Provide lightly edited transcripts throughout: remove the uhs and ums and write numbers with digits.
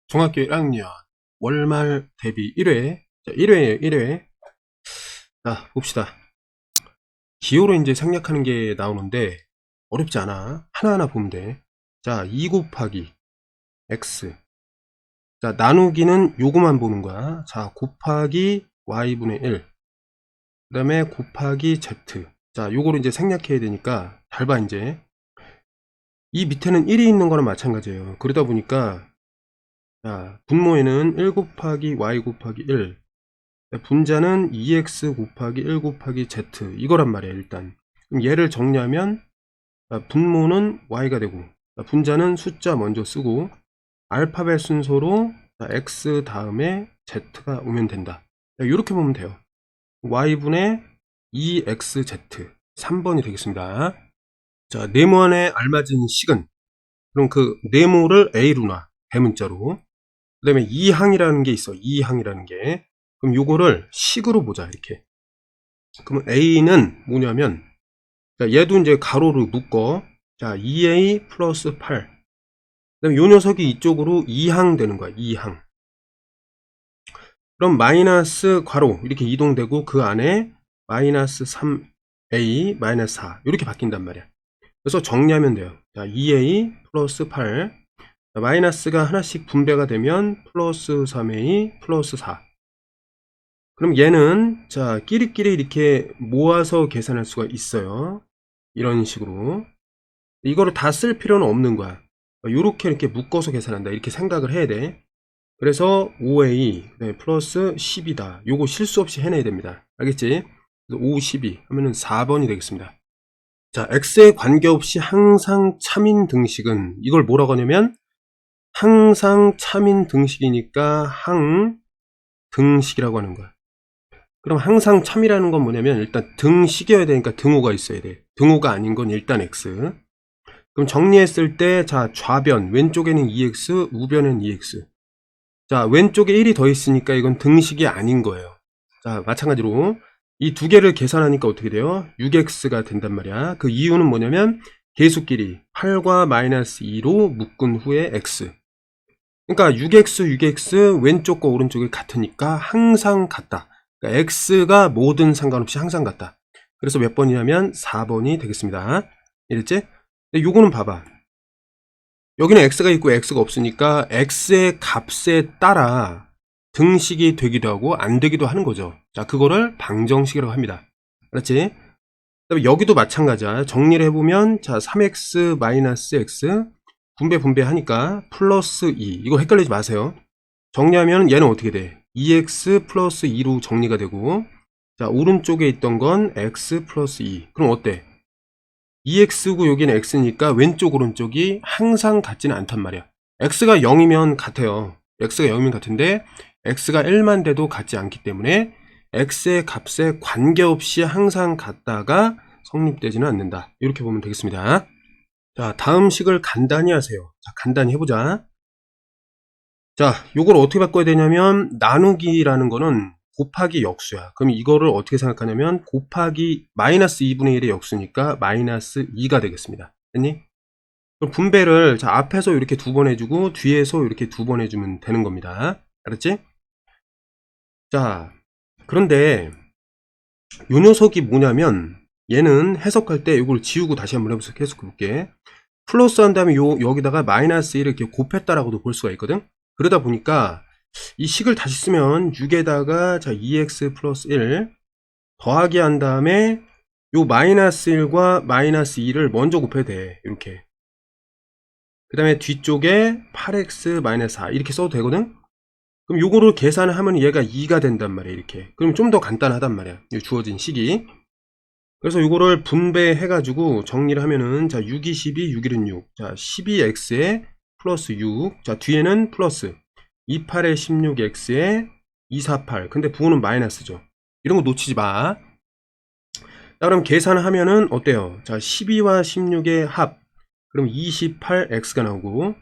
중학교 1학년 월말 대비 1회. 자, 1회에요, 1회. 자, 봅시다. 기호로 이제 생략하는 게 나오는데, 어렵지 않아. 하나하나 보면 돼. 자, 2 곱하기 x. 자, 나누기는 요거만 보는 거야. 자, 곱하기 y분의 1. 그 다음에 곱하기 z. 자, 요거를 이제 생략해야 되니까, 잘 봐, 이제. 이 밑에는 1이 있는 거랑 마찬가지예요. 그러다 보니까, 자, 분모에는 1 곱하기 y 곱하기 1. 분자는 2x 곱하기 1 곱하기 z 이거란 말이에요. 일단 그럼 얘를 정리하면 분모는 y가 되고 분자는 숫자 먼저 쓰고 알파벳 순서로 x 다음에 z가 오면 된다. 이렇게 보면 돼요. y분의 2xz 3번이 되겠습니다. 자, 네모안에 알맞은 식은, 그럼 그 네모를 a로 놔, 대문자로. 그 다음에 2항이라는 게 있어. 2항이라는 게. 그럼 요거를 식으로 보자, 이렇게. 그러면 a는 뭐냐면, 자, 얘도 이제 가로로 묶어. 자, 2a 플러스 8. 그 다음에 요 녀석이 이쪽으로 2항 되는 거야, 2항. 그럼 마이너스 괄호 이렇게 이동되고 그 안에 마이너스 3a 마이너스 4 이렇게 바뀐단 말이야. 그래서 정리하면 돼요. 자, 2a 플러스 8. 자, 마이너스가 하나씩 분배가 되면 플러스 3a 플러스 4. 그럼 얘는 자, 끼리끼리 이렇게 모아서 계산할 수가 있어요. 이런 식으로. 이거를 다 쓸 필요는 없는 거야. 요렇게 이렇게 묶어서 계산한다, 이렇게 생각을 해야 돼. 그래서 5a 플러스 10이다. 요거 실수 없이 해내야 됩니다. 알겠지? 5, 12 하면은 4번이 되겠습니다. 자, x에 관계없이 항상 참인 등식은, 이걸 뭐라고 하냐면 항상 참인 등식이니까 항등식이라고 하는 거야. 그럼 항상 참이라는 건 뭐냐면 일단 등식이어야 되니까 등호가 있어야 돼. 등호가 아닌 건 일단 x. 그럼 정리했을 때, 자, 좌변 왼쪽에는 2x, 우변에는 2x. 자, 왼쪽에 1이 더 있으니까 이건 등식이 아닌 거예요. 자, 마찬가지로 이 두 개를 계산하니까 어떻게 돼요? 6x가 된단 말이야. 그 이유는 뭐냐면 계수끼리 8과 마이너스 2로 묶은 후에 x. 그러니까 6x 왼쪽과 오른쪽이 같으니까 항상 같다. 그러니까 x가 뭐든 상관없이 항상 같다. 그래서 몇 번이냐면 4번이 되겠습니다. 이랬지? 요거는 봐봐. 여기는 x가 있고 x가 없으니까 x의 값에 따라 등식이 되기도 하고 안 되기도 하는 거죠. 자, 그거를 방정식이라고 합니다. 그렇지? 그다음에 여기도 마찬가지야. 정리를 해보면, 자, 3x 마이너스 x 분배하니까 플러스 2. 이거 헷갈리지 마세요. 정리하면 얘는 어떻게 돼? 2x 플러스 2로 정리가 되고, 자, 오른쪽에 있던 건 x 플러스 2. 그럼 어때? 2x고 여기는 x니까 왼쪽 오른쪽이 항상 같지는 않단 말이야. x가 0이면 같아요. x가 0이면 같은데 x가 1만 돼도 같지 않기 때문에 x의 값에 관계없이 항상 같다가 성립되지는 않는다. 이렇게 보면 되겠습니다. 자, 다음 식을 간단히 하세요. 자, 간단히 해보자. 자, 요걸 어떻게 바꿔야 되냐면 나누기라는 거는 곱하기 역수야. 그럼 이거를 어떻게 생각하냐면 곱하기 마이너스 2분의 1의 역수니까 마이너스 2가 되겠습니다. 됐니? 그럼 분배를, 자, 앞에서 이렇게 두 번 해주고 뒤에서 이렇게 두 번 해주면 되는 겁니다. 알았지? 자, 그런데 요 녀석이 뭐냐면 얘는 해석할 때 이걸 지우고 다시 한번 해석해 볼게. 플러스 한 다음에 여기다가 마이너스 1을 이렇게 곱했다라고도 볼 수가 있거든. 그러다 보니까 이 식을 다시 쓰면 6에다가 자 2x 플러스 1 더하기 한 다음에 요 마이너스 1과 마이너스 2를 먼저 곱해야 돼. 이렇게. 그 다음에 뒤쪽에 8x 마이너스 4 이렇게 써도 되거든. 그럼 요거를 계산을 하면 얘가 2가 된단 말이야. 이렇게. 그럼 좀 더 간단하단 말이야. 이 주어진 식이. 그래서 요거를 분배해 가지고 정리를 하면은, 자, 6, 2, 12, 6, 1은 6. 자, 12x에 플러스 6. 자, 뒤에는 플러스 28에 16x에 248. 근데 부호는 마이너스죠. 이런 거 놓치지 마. 자, 그럼 계산하면은 어때요? 자, 12와 16의 합. 그럼 28x가 나오고,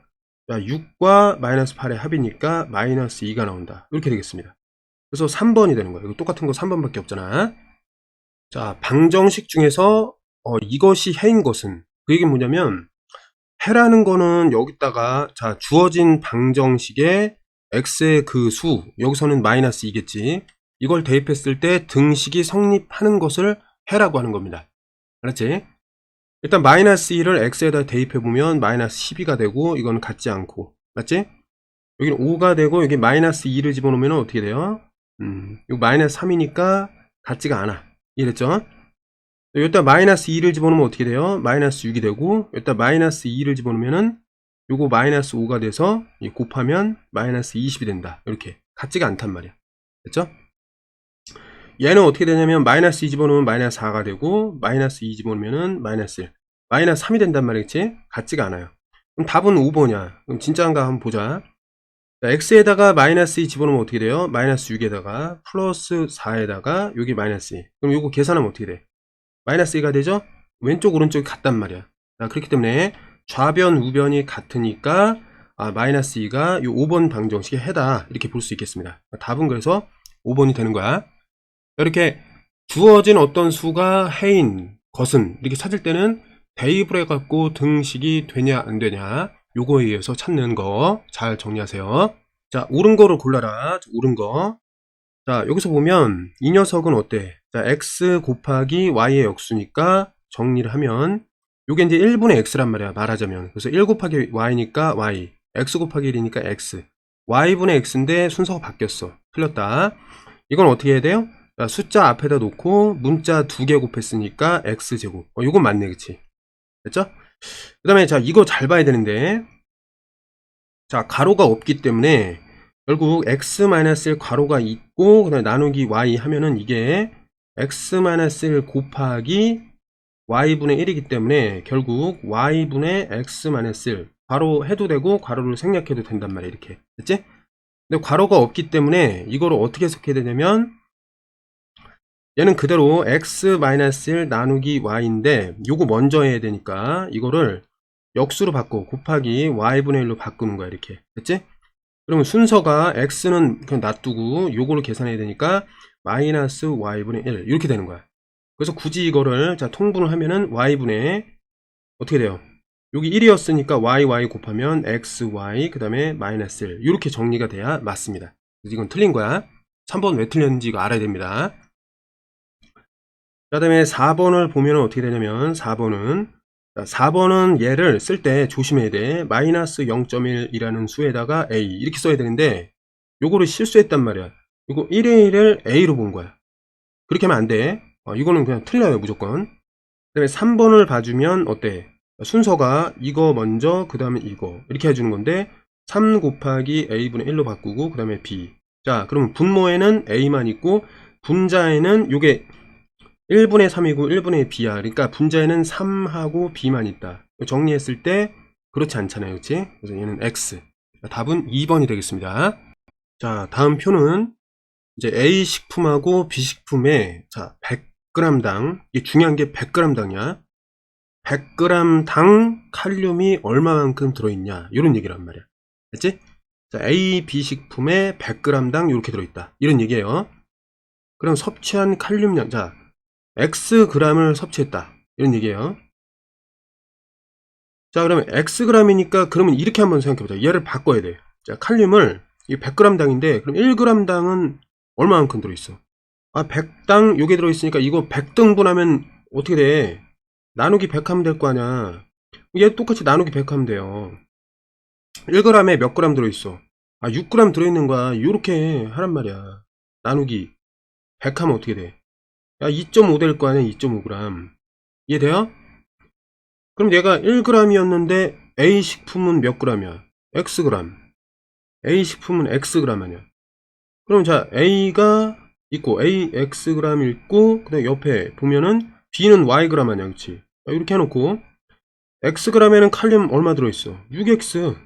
자, 6과 마이너스 8의 합이니까 마이너스 2가 나온다. 이렇게 되겠습니다. 그래서 3번이 되는 거예요. 이거 똑같은 거 3번밖에 없잖아. 자, 방정식 중에서 이것이 해인 것은, 그 얘기는 뭐냐면 해라는 거는 여기다가 자 주어진 방정식에 x의 그 수, 여기서는 마이너스 2겠지. 이걸 대입했을 때 등식이 성립하는 것을 해라고 하는 겁니다. 알았지? 일단 마이너스 2를 x에다 대입해보면 마이너스 12가 되고 이거는 같지 않고, 맞지? 여기는 5가 되고 여기 마이너스 2를 집어넣으면 어떻게 돼요? 이거 마이너스 3이니까 같지가 않아. 이해됐죠? 여기다 마이너스 2를 집어넣으면 어떻게 돼요? 마이너스 6이 되고 여기다 마이너스 2를 집어넣으면은 요거 마이너스 5가 돼서 곱하면 마이너스 20이 된다. 이렇게 같지가 않단 말이야. 됐죠? 얘는 어떻게 되냐면 마이너스 2 집어넣으면 마이너스 4가 되고 마이너스 2 집어넣으면은 마이너스 1, 마이너스 3이 된단 말이겠지? 같지가 않아요. 그럼 답은 5번이야. 그럼 진짜인가 한번 보자. 자, x에다가 마이너스 2 집어넣으면 어떻게 돼요? 마이너스 6에다가 플러스 4에다가 여기 마이너스 2. 그럼 요거 계산하면 어떻게 돼? 마이너스 2가 되죠? 왼쪽 오른쪽이 같단 말이야. 자, 그렇기 때문에 좌변 우변이 같으니까 마이너스 2가 요 5번 방정식의 해다, 이렇게 볼 수 있겠습니다. 답은 그래서 5번이 되는 거야. 이렇게 주어진 어떤 수가 해인 것은 이렇게 찾을 때는 대입을 해갖고 등식이 되냐 안 되냐 요거에 의해서 찾는 거 잘 정리하세요. 자, 옳은 거를 골라라. 옳은 거. 자, 여기서 보면 이 녀석은 어때? 자, x 곱하기 y의 역수니까 정리를 하면 요게 이제 1분의 x란 말이야, 말하자면. 그래서 1 곱하기 y니까 y, x 곱하기 1이니까 x, y분의 x인데 순서가 바뀌었어. 틀렸다. 이건 어떻게 해야 돼요? 자, 숫자 앞에다 놓고 문자 2개 곱했으니까 x제곱. 요건 맞네, 그치? 됐죠? 그 다음에 자, 이거 잘 봐야 되는데, 자, 가로가 없기 때문에 결국 x-1 가로가 있고 그 다음에 나누기 y 하면은 이게 x-1 곱하기 y분의 1이기 때문에 결국 y분의 x-1 괄호 해도 되고 괄호를 생략해도 된단 말이야. 이렇게 됐지? 근데 괄호가 없기 때문에 이거를 어떻게 해석해야 되냐면 얘는 그대로 x-1 나누기 y인데 요거 먼저 해야 되니까 이거를 역수로 바꿔 곱하기 y분의 1로 바꾸는 거야. 이렇게 됐지? 그러면 순서가 x는 그냥 놔두고 요거를 계산해야 되니까 마이너스 y분의 1 이렇게 되는 거야. 그래서 굳이 이거를 자 통분을 하면은 y분의 어떻게 돼요? 여기 1이었으니까 y 곱하면 xy 그 다음에 마이너스 1 이렇게 정리가 돼야 맞습니다. 그래서 이건 틀린 거야. 3번 왜 틀렸는지 이거 알아야 됩니다. 그 다음에 4번을 보면 어떻게 되냐면 4번은 얘를 쓸 때 조심해야 돼. 마이너스 0.1이라는 수에다가 a 이렇게 써야 되는데 요거를 실수했단 말이야. 이거 1의 1을 a로 본 거야. 그렇게 하면 안 돼. 이거는 그냥 틀려요, 무조건. 그 다음에 3번을 봐주면 어때? 순서가 이거 먼저 그 다음에 이거 이렇게 해주는 건데 3 곱하기 a분의 1로 바꾸고 그 다음에 b. 자, 그러면 분모에는 a만 있고 분자에는 요게 1분의 3이고 1분의 b야. 그러니까 분자에는 3하고 b만 있다. 정리했을 때 그렇지 않잖아요, 그치? 그래서 얘는 x. 답은 2번이 되겠습니다. 자, 다음 표는 이제 A 식품하고 B 식품에 자 100g당, 이게 중요한 게 100g당이야. 100g당 칼륨이 얼마만큼 들어있냐 이런 얘기란 말이야. 됐지? 자, A, B 식품에 100g당 이렇게 들어있다. 이런 얘기예요. 그럼 섭취한 칼륨량, 자 Xg을 섭취했다. 이런 얘기예요. 자, 그러면 Xg이니까 그러면 이렇게 한번 생각해보자. 얘를 바꿔야 돼. 자, 칼륨을 이 100g당인데 그럼 1g당은 얼마만큼 들어있어? 100당 요게 들어있으니까 이거 100등분하면 어떻게 돼? 나누기 100 하면 될 거 아냐. 얘 똑같이 나누기 100 하면 돼요. 1g에 몇 g 들어있어? 6g 들어있는 거야. 요렇게 하란 말이야. 나누기 100 하면 어떻게 돼? 2.5 될 거 아니야. 2.5g. 이해돼요? 그럼 얘가 1g이었는데 A 식품은 몇 g이야? Xg. A 식품은 Xg 아니야. 그럼 자, A가 있고 AXg 있고 그 다음에 옆에 보면은 B는 Yg 아니야, 그치? 이렇게 해놓고 Xg에는 칼륨 얼마 들어있어? 6X.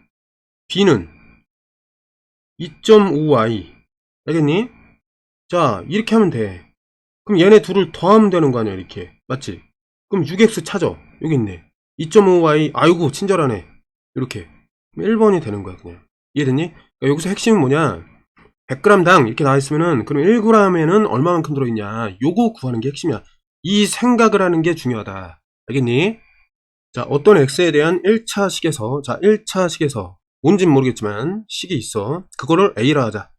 B는 2.5Y. 알겠니? 자, 이렇게 하면 돼. 그럼 얘네 둘을 더하면 되는 거 아니야, 이렇게. 맞지? 그럼 6X 찾아. 여기 있네. 2.5Y. 아이고, 친절하네. 이렇게. 1번이 되는 거야, 그냥. 이해됐니? 그러니까 여기서 핵심은 뭐냐? 100g당 이렇게 나와있으면은, 그럼 1g에는 얼마만큼 들어있냐? 요거 구하는 게 핵심이야. 이 생각을 하는 게 중요하다. 알겠니? 자, 어떤 x에 대한 1차 식에서, 자, 1차 식에서, 뭔진 모르겠지만, 식이 있어. 그거를 a라 하자.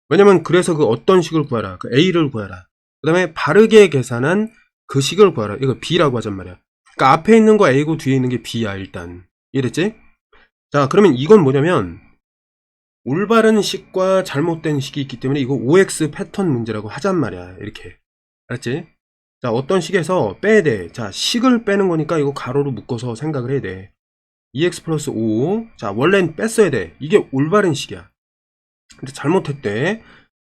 왜냐면, 그래서 그 어떤 식을 구하라. 그 a를 구하라. 그 다음에 바르게 계산한 그 식을 구하라. 이거 b라고 하잔 말이야. 그러니까 앞에 있는 거 a고 뒤에 있는 게 b야, 일단. 이해됐지? 자, 그러면 이건 뭐냐면, 올바른 식과 잘못된 식이 있기 때문에 이거 OX 패턴 문제라고 하잔 말이야. 이렇게. 알았지? 자, 어떤 식에서 빼야 돼. 자, 식을 빼는 거니까 이거 가로로 묶어서 생각을 해야 돼. 2x 플러스 5. 자, 원래는 뺐어야 돼. 이게 올바른 식이야. 근데 잘못했대.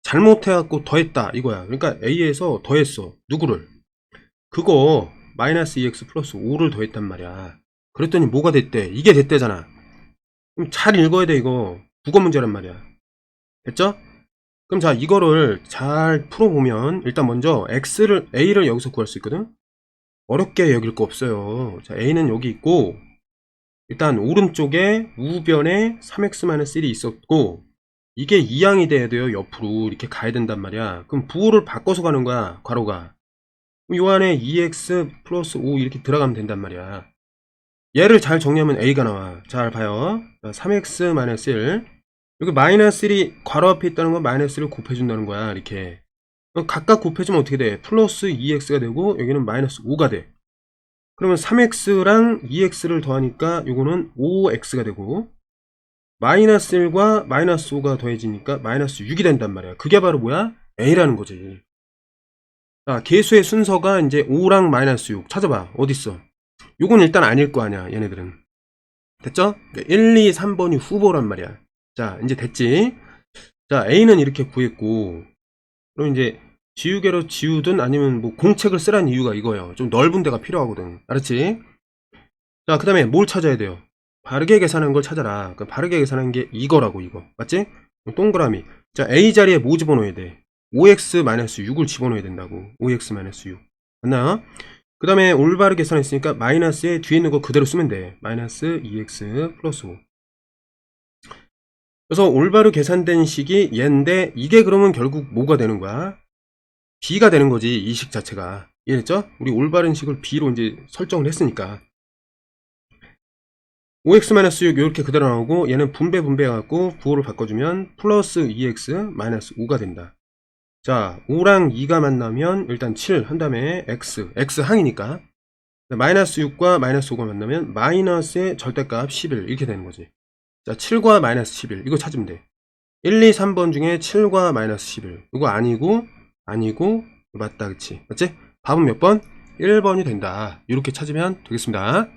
잘못해갖고 더했다. 이거야. 그러니까 A에서 더했어. 누구를? 그거 마이너스 2x 플러스 5를 더했단 말이야. 그랬더니 뭐가 됐대? 이게 됐대잖아. 그럼 잘 읽어야 돼, 이거. 국어 문제란 말이야. 됐죠? 그럼 자, 이거를 잘 풀어보면 일단 먼저 A를 여기서 구할 수 있거든? 어렵게 여길 거 없어요. 자, A는 여기 있고 일단 오른쪽에 우변에 3x-1이 있었고 이게 2항이 돼야 돼요. 옆으로 이렇게 가야 된단 말이야. 그럼 부호를 바꿔서 가는 거야. 괄호가. 요 안에 2x 플러스 5 이렇게 들어가면 된단 말이야. 얘를 잘 정리하면 A가 나와. 잘 봐요. 3x-1 여기 마이너스 1이 괄호 앞에 있다는 건 마이너스 1을 곱해준다는 거야. 이렇게 각각 곱해주면 어떻게 돼? 플러스 2x가 되고 여기는 마이너스 5가 돼. 그러면 3x랑 2x를 더하니까 요거는 5x가 되고 마이너스 1과 마이너스 5가 더해지니까 마이너스 6이 된단 말이야. 그게 바로 뭐야? A라는 거지. 자, 계수의 순서가 이제 5랑 마이너스 6 찾아봐. 어딨어? 요건 일단 아닐 거 아니야. 얘네들은. 됐죠? 1, 2, 3번이 후보란 말이야. 자, 이제 됐지? 자, A는 이렇게 구했고 그럼 이제 지우개로 지우든 아니면 뭐 공책을 쓰라는 이유가 이거예요. 좀 넓은 데가 필요하거든. 알았지? 자, 그 다음에 뭘 찾아야 돼요? 바르게 계산한 걸 찾아라. 그 바르게 계산한 게 이거라고, 이거. 맞지? 동그라미. 자, A 자리에 뭐 집어넣어야 돼? 5x-6을 집어넣어야 된다고. 5x-6. 맞나? 그 다음에 올바르게 계산했으니까 마이너스에 뒤에 있는 거 그대로 쓰면 돼. 마이너스 2x 플러스 5. 그래서 올바로 계산된 식이 얘인데 이게 그러면 결국 뭐가 되는 거야? b가 되는 거지. 이 식 자체가. 이해했죠? 우리 올바른 식을 b로 이제 설정을 했으니까 5x-6 이렇게 그대로 나오고 얘는 분배해갖고 부호를 바꿔주면 플러스 2x-5가 된다. 자, 5랑 2가 만나면 일단 7 한 다음에 x 항이니까 마이너스 6과 마이너스 5가 만나면 마이너스의 절대값 11 이렇게 되는 거지. 자, 7과 마이너스 11 이거 찾으면 돼. 1, 2, 3번 중에 7과 마이너스 11 이거 아니고 맞다, 그치? 맞지? 답은 몇 번? 1번이 된다. 이렇게 찾으면 되겠습니다.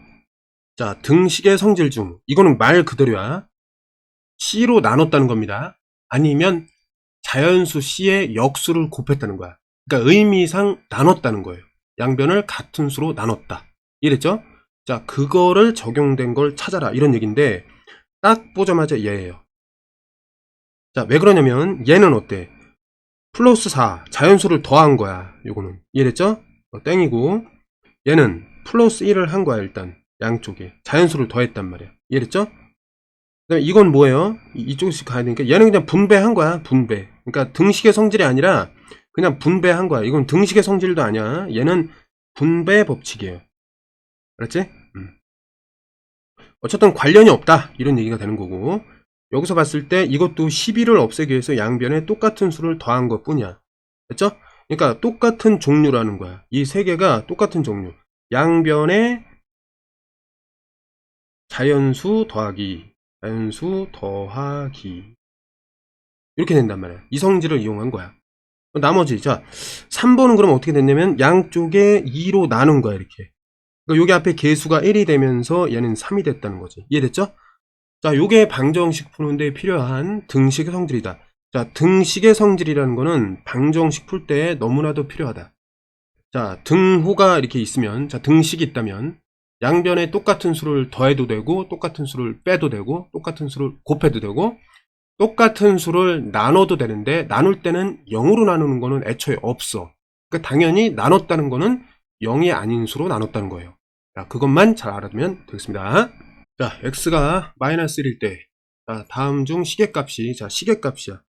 자, 등식의 성질 중 이거는 말 그대로야. C로 나눴다는 겁니다. 아니면 자연수 C의 역수를 곱했다는 거야. 그러니까 의미상 나눴다는 거예요. 양변을 같은 수로 나눴다. 이랬죠? 자, 그거를 적용된 걸 찾아라. 이런 얘기인데 딱 보자마자 얘예요. 자, 왜 그러냐면 얘는 어때? 플러스 4 자연수를 더한 거야. 요거는 이해됐죠? 땡이고 얘는 플러스 1을 한 거야. 일단 양쪽에 자연수를 더했단 말이야. 이해됐죠? 그다음에 이건 뭐예요? 이쪽씩 가야 되니까 얘는 그냥 분배한 거야. 분배. 그러니까 등식의 성질이 아니라 그냥 분배한 거야. 이건 등식의 성질도 아니야. 얘는 분배 법칙이에요. 알았지? 어쨌든 관련이 없다. 이런 얘기가 되는 거고 여기서 봤을 때 이것도 12를 없애기 위해서 양변에 똑같은 수를 더한 것 뿐이야. 됐죠? 그러니까 똑같은 종류라는 거야. 이 세 개가 똑같은 종류. 양변에 자연수 더하기 이렇게 된단 말이야. 이 성질을 이용한 거야. 나머지 자 3번은 그럼 어떻게 됐냐면 양쪽에 2로 나눈 거야. 이렇게. 그러니까 여기 앞에 개수가 1이 되면서 얘는 3이 됐다는 거지. 이해됐죠? 자, 요게 방정식 푸는데 필요한 등식의 성질이다. 자, 등식의 성질이라는 거는 방정식 풀 때 너무나도 필요하다. 자, 등호가 이렇게 있으면, 자, 등식이 있다면, 양변에 똑같은 수를 더해도 되고, 똑같은 수를 빼도 되고, 똑같은 수를 곱해도 되고, 똑같은 수를 나눠도 되는데, 나눌 때는 0으로 나누는 거는 애초에 없어. 그러니까 당연히 나눴다는 거는 0이 아닌 수로 나눴다는 거예요. 자, 그것만 잘 알아두면 되겠습니다. 자, x가 마이너스 1일 때, 자, 다음 중 시계값이, 자, 시계값이야.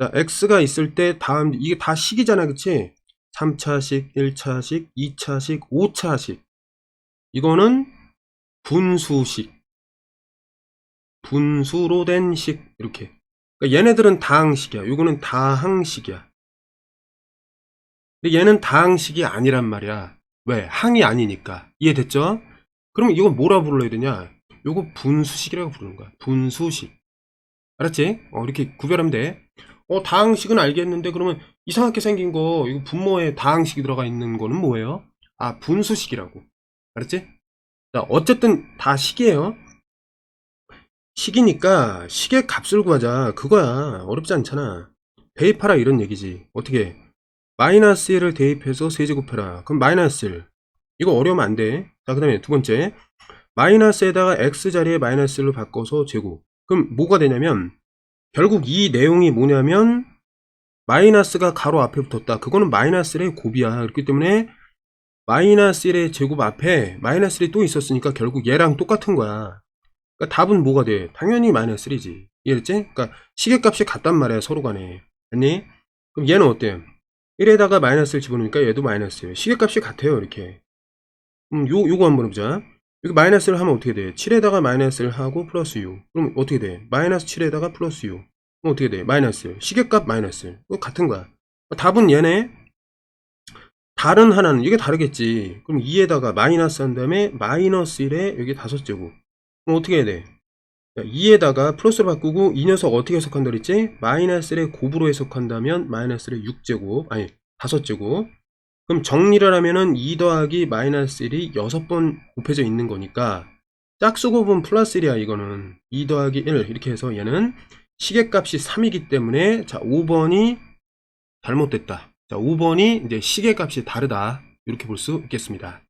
자, x가 있을 때 다음, 이게 다 식이잖아, 그치? 3차식, 1차식, 2차식, 5차식. 이거는 분수식, 분수로 된 식, 이렇게. 그러니까 얘네들은 다항식이야. 요거는 다항식이야. 근데 얘는 다항식이 아니란 말이야. 왜? 항이 아니니까. 이해됐죠? 그러면 이건 뭐라 불러야 되냐? 요거 분수식이라고 부르는 거야. 분수식. 알았지? 이렇게 구별하면 돼. 다항식은 알겠는데 그러면 이상하게 생긴 거 이거 분모에 다항식이 들어가 있는 거는 뭐예요? 아, 분수식이라고. 알았지? 자, 어쨌든 다 식이에요. 식이니까 식의 값을 구하자. 그거야. 어렵지 않잖아. 대입하라 이런 얘기지. 어떻게? 마이너스 1을 대입해서 세제곱해라. 그럼 마이너스 1. 이거 어려우면 안 돼. 자, 그 다음에 두 번째. 마이너스에다가 x 자리에 마이너스 1로 바꿔서 제곱. 그럼 뭐가 되냐면 결국 이 내용이 뭐냐면 마이너스가 가로 앞에 붙었다. 그거는 마이너스 1의 곱이야. 그렇기 때문에 마이너스 1의 제곱 앞에 마이너스 1이 또 있었으니까 결국 얘랑 똑같은 거야. 그러니까 답은 뭐가 돼? 당연히 마이너스 1이지. 이해했지? 그러니까 시계값이 같단 말이야. 서로 간에. 됐니? 그럼 얘는 어때? 1에다가 마이너스를 집어넣으니까 얘도 마이너스예요. 시계값이 같아요. 이렇게. 요거 한번 해보자. 여기 마이너스를 하면 어떻게 돼? 7에다가 마이너스를 하고 플러스 6. 그럼 어떻게 돼? 마이너스 7에다가 플러스 6. 그럼 어떻게 돼? 마이너스. 시계값 마이너스. 이거 같은 거야. 답은 얘네. 다른 하나는 이게 다르겠지. 그럼 2에다가 마이너스 한 다음에 마이너스 1에 여기 5제곱. 그럼 어떻게 해야 돼? 2에다가 플러스로 바꾸고 이 녀석 어떻게 해석한다 그랬지? 마이너스 1의 곱으로 해석한다면 마이너스 1의 6제곱. 아니 5제곱. 그럼 정리를 하면은 2 더하기 마이너스 1이 6번 곱해져 있는 거니까 짝수곱은 플러스 1이야. 이거는 2 더하기 1 이렇게 해서 얘는 시계값이 3이기 때문에 자 5번이 잘못됐다. 자 5번이 이제 시계값이 다르다. 이렇게 볼 수 있겠습니다.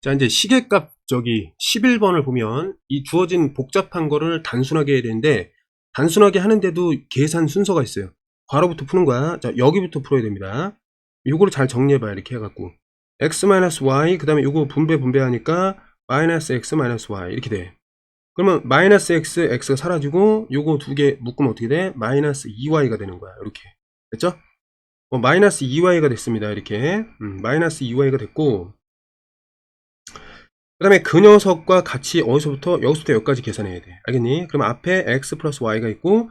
자 이제 시계값 저기 11번을 보면 이 주어진 복잡한 거를 단순하게 해야 되는데 단순하게 하는데도 계산 순서가 있어요. 괄호부터 푸는 거야. 자 여기부터 풀어야 됩니다. 요거를 잘 정리해봐요. 이렇게 해갖고 x-y 그 다음에 요거 분배하니까 마이너스 x 마이너스 y 이렇게 돼. 그러면 마이너스 x, x가 사라지고 요거 두 개 묶으면 어떻게 돼? 마이너스 2y가 되는 거야. 이렇게 됐죠? 마이너스 2y가 됐습니다. 이렇게 마이너스 2y가 됐고 그 다음에 그 녀석과 같이 어디서부터 여기서부터 여기까지 계산해야 돼. 알겠니? 그럼 앞에 x 플러스 y가 있고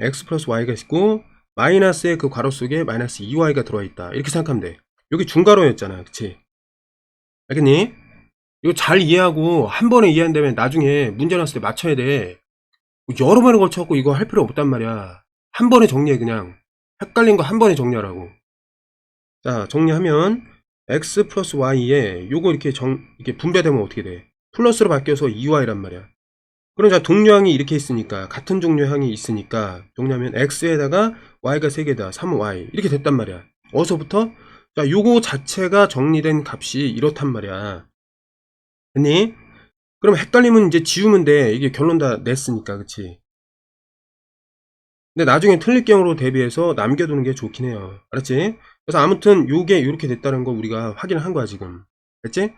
x 플러스 y가 있고 마이너스의 그 괄호 속에 마이너스 2y가 들어와 있다. 이렇게 생각하면 돼. 여기 중괄호였잖아. 그치? 알겠니? 이거 잘 이해하고 한 번에 이해한다면 나중에 문제 나왔을 때 맞춰야 돼. 여러 번에 걸쳐갖고 이거 할 필요 없단 말이야. 한 번에 정리해 그냥. 헷갈린 거 한 번에 정리하라고. 자 정리하면 x 플러스 y에 요거 이렇게 분배되면 어떻게 돼? 플러스로 바뀌어서 2y란 말이야. 그럼 자 동류항이 이렇게 있으니까 같은 종류의 항이 있으니까 정리하면 x에다가 y가 3개다 3y 이렇게 됐단 말이야. 어디서부터? 자 요거 자체가 정리된 값이 이렇단 말이야. 됐니? 그럼 헷갈리면 이제 지우면 돼. 이게 결론 다 냈으니까 그치? 근데 나중에 틀릴 경우로 대비해서 남겨두는 게 좋긴 해요. 알았지? 그래서 아무튼 요게 이렇게 됐다는 거 우리가 확인을 한 거야 지금. 됐지?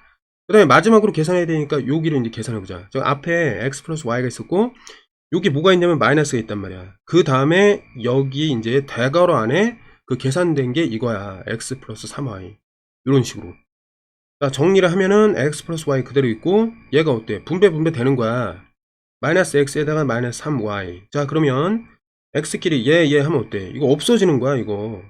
그 다음에 마지막으로 계산해야 되니까 여기를 이제 계산해보자. 저 앞에 x 플러스 y가 있었고 여기 뭐가 있냐면 마이너스가 있단 말이야. 그 다음에 여기 이제 대괄호 안에 그 계산된 게 이거야. x 플러스 3y 이런 식으로. 자 정리를 하면은 x 플러스 y 그대로 있고 얘가 어때? 분배 되는 거야. 마이너스 x에다가 마이너스 3y. 자 그러면 x끼리 얘 하면 어때? 이거 없어지는 거야 이거.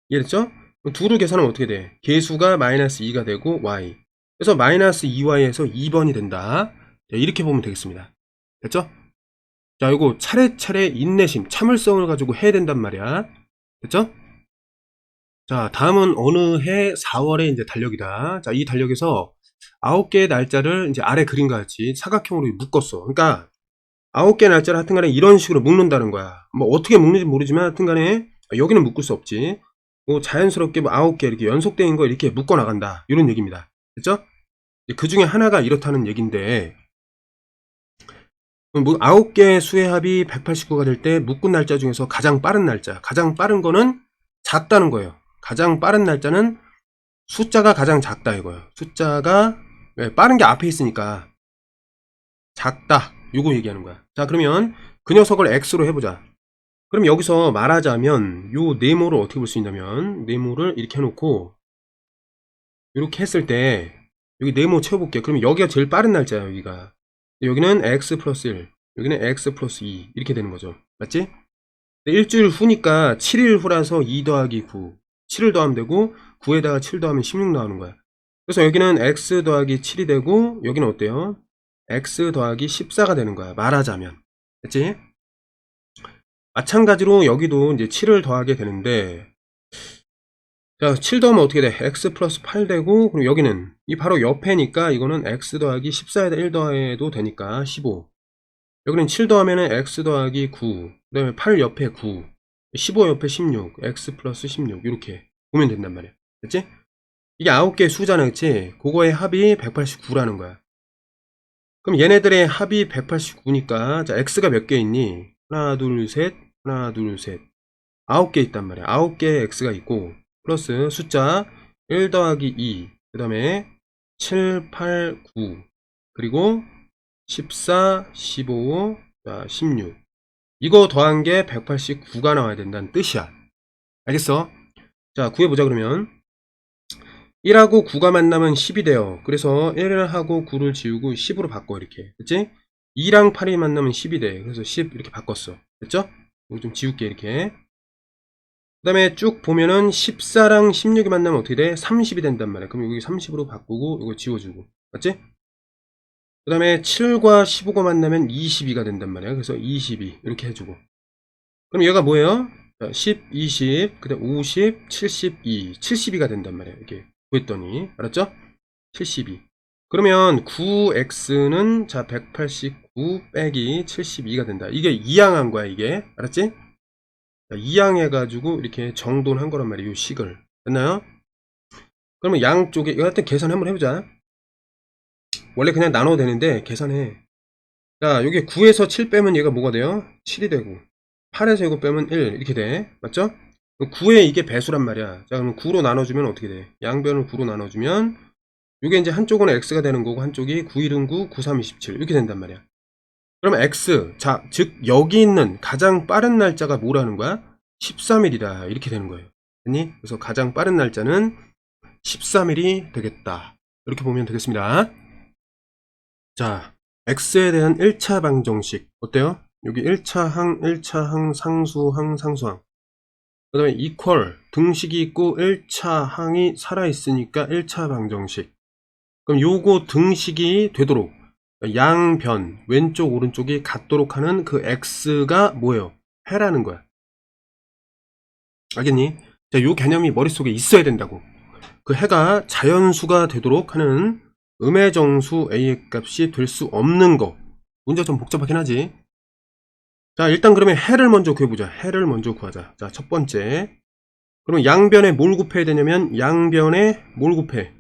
이해됐죠? 두루 계산하면 어떻게 돼? 계수가 마이너스 2가 되고 y. 그래서 마이너스 2y에서 2번이 된다. 자, 이렇게 보면 되겠습니다. 됐죠? 자 이거 차례차례 인내심, 참을성을 가지고 해야 된단 말이야. 됐죠? 자 다음은 어느 해 4월의 이제 달력이다. 자 이 달력에서 9개의 날짜를 이제 아래 그림과 같이 사각형으로 묶었어. 그러니까 9개 날짜를 하여튼간에 이런 식으로 묶는다는 거야. 뭐 어떻게 묶는지 모르지만 하여튼간에 여기는 묶을 수 없지. 뭐 자연스럽게 뭐 9개 이렇게 연속된 거 이렇게 묶어 나간다. 이런 얘기입니다. 됐죠? 그 중에 하나가 이렇다는 얘기인데 뭐 9개 수의 합이 189가 될 때 묶은 날짜 중에서 가장 빠른 날짜, 가장 빠른 거는 작다는 거예요. 가장 빠른 날짜는 숫자가 가장 작다 이거예요. 숫자가 빠른 게 앞에 있으니까 작다. 요거 얘기하는 거야. 자 그러면 그 녀석을 x로 해보자. 그럼 여기서 말하자면 요 네모를 어떻게 볼 수 있냐면 네모를 이렇게 해놓고 이렇게 했을 때 여기 네모 채워볼게요. 그러면 여기가 제일 빠른 날짜야, 여기가. 여기는 x 플러스 1, 여기는 x 플러스 2 이렇게 되는 거죠. 맞지? 일주일 후니까 7일 후라서 2 더하기 9, 7을 더하면 되고 9에다가 7 더하면 16 나오는 거야. 그래서 여기는 x 더하기 7이 되고 여기는 어때요? x 더하기 14가 되는 거야, 말하자면. 됐지? 마찬가지로 여기도 이제 7을 더하게 되는데, 자, 7 더하면 어떻게 돼? x 플러스 8 되고, 그리고 여기는 이 바로 옆에니까 이거는 x 더하기 14에다 1 더해도 되니까 15. 여기는 7 더하면은 x 더하기 9, 그 다음에 8 옆에 9, 15 옆에 16, x 플러스 16 이렇게 보면 된단 말이야. 됐지? 이게 9개의 수잖아, 그치? 그거의 합이 189라는 거야. 그럼 얘네들의 합이 189니까 자, x가 몇 개 있니? 하나 둘 셋, 하나 둘 셋, 9개 있단 말이야. 9개의 x가 있고 플러스 숫자 1 더하기 2, 그 다음에 7, 8, 9, 그리고 14, 15, 자, 16. 이거 더한 게 189가 나와야 된다는 뜻이야. 알겠어? 자, 구해보자. 그러면 1하고 9가 만나면 10이 돼요. 그래서 1하고 9를 지우고 10으로 바꿔, 이렇게. 그치? 2랑 8이 만나면 10이 돼. 그래서 10 이렇게 바꿨어. 됐죠? 이거 좀 지울게, 이렇게. 그 다음에 쭉 보면은 14랑 16이 만나면 어떻게 돼? 30이 된단 말이야. 그럼 여기 30으로 바꾸고 이거 지워주고. 맞지? 그 다음에 7과 15가 만나면 22가 된단 말이야. 그래서 22 이렇게 해주고. 그럼 얘가 뭐예요? 10, 20, 그 다음 50, 72, 72가 된단 말이야. 이렇게 구했더니. 알았죠? 72. 그러면 9x는 자 189 빼기 72가 된다. 이게 이항한 거야, 이게. 알았지? 이항해가지고 이렇게 정돈한 거란 말이에요, 이 식을. 됐나요? 그러면 양쪽에 이거 하여튼 계산 한번 해보자. 원래 그냥 나눠도 되는데 계산해. 자, 여기 9에서 7 빼면 얘가 뭐가 돼요? 7이 되고 8에서 이거 빼면 1 이렇게 돼. 맞죠? 9에 이게 배수란 말이야. 자, 그럼 9로 나눠주면 어떻게 돼? 양변을 9로 나눠주면 이게 이제 한쪽은 x가 되는 거고 한쪽이 9, 1은 9, 9, 3, 27 이렇게 된단 말이야. 그러면 x, 자, 즉 여기 있는 가장 빠른 날짜가 뭐라는 거야? 13일이다 이렇게 되는 거예요. 됐니? 그래서 가장 빠른 날짜는 13일이 되겠다. 이렇게 보면 되겠습니다. 자, x에 대한 1차 방정식 어때요? 여기 1차 항, 1차 항, 상수항, 상수항. 그 다음에 equal, 등식이 있고 1차 항이 살아있으니까 1차 방정식. 그럼 요거 등식이 되도록 양변 왼쪽 오른쪽이 같도록 하는 그 x가 뭐예요? 해라는 거야. 알겠니? 자, 요 개념이 머릿속에 있어야 된다고. 그 해가 자연수가 되도록 하는 음의 정수 a의 값이 될 수 없는 거. 문제가 좀 복잡하긴 하지. 자, 일단 그러면 해를 먼저 구해보자. 해를 먼저 구하자. 자, 첫 번째. 그럼 양변에 뭘 곱해야 되냐면 양변에 뭘 곱해?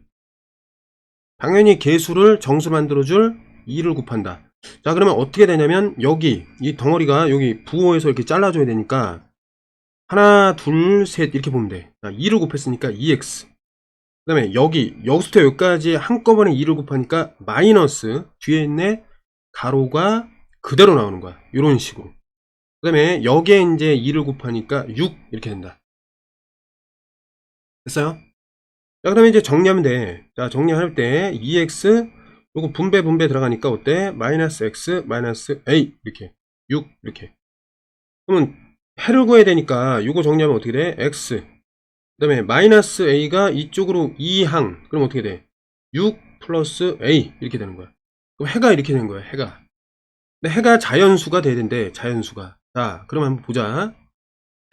당연히 개수를 정수 만들어줄 2를 곱한다. 자, 그러면 어떻게 되냐면 여기 이 덩어리가 여기 부호에서 이렇게 잘라줘야 되니까 하나 둘 셋 이렇게 보면 돼. 자, 2를 곱했으니까 2x. 그 다음에 여기서부터 여기까지 한꺼번에 2를 곱하니까 마이너스 뒤에 있는 가로가 그대로 나오는 거야. 이런 식으로. 그 다음에 여기에 이제 2를 곱하니까 6 이렇게 된다. 됐어요? 자, 그러면 이제 정리하면 돼. 자, 정리할 때 2x 요거 분배 들어가니까 어때? 마이너스 x 마이너스 a 이렇게 6 이렇게. 그러면 해를 구해야 되니까 요거 정리하면 어떻게 돼? x 그 다음에 마이너스 a가 이쪽으로 2항. 그럼 어떻게 돼? 6 플러스 a 이렇게 되는 거야. 그럼 해가 이렇게 되는 거야, 해가. 근데 해가 자연수가 돼야 된대, 자연수가. 자, 그럼 한번 보자.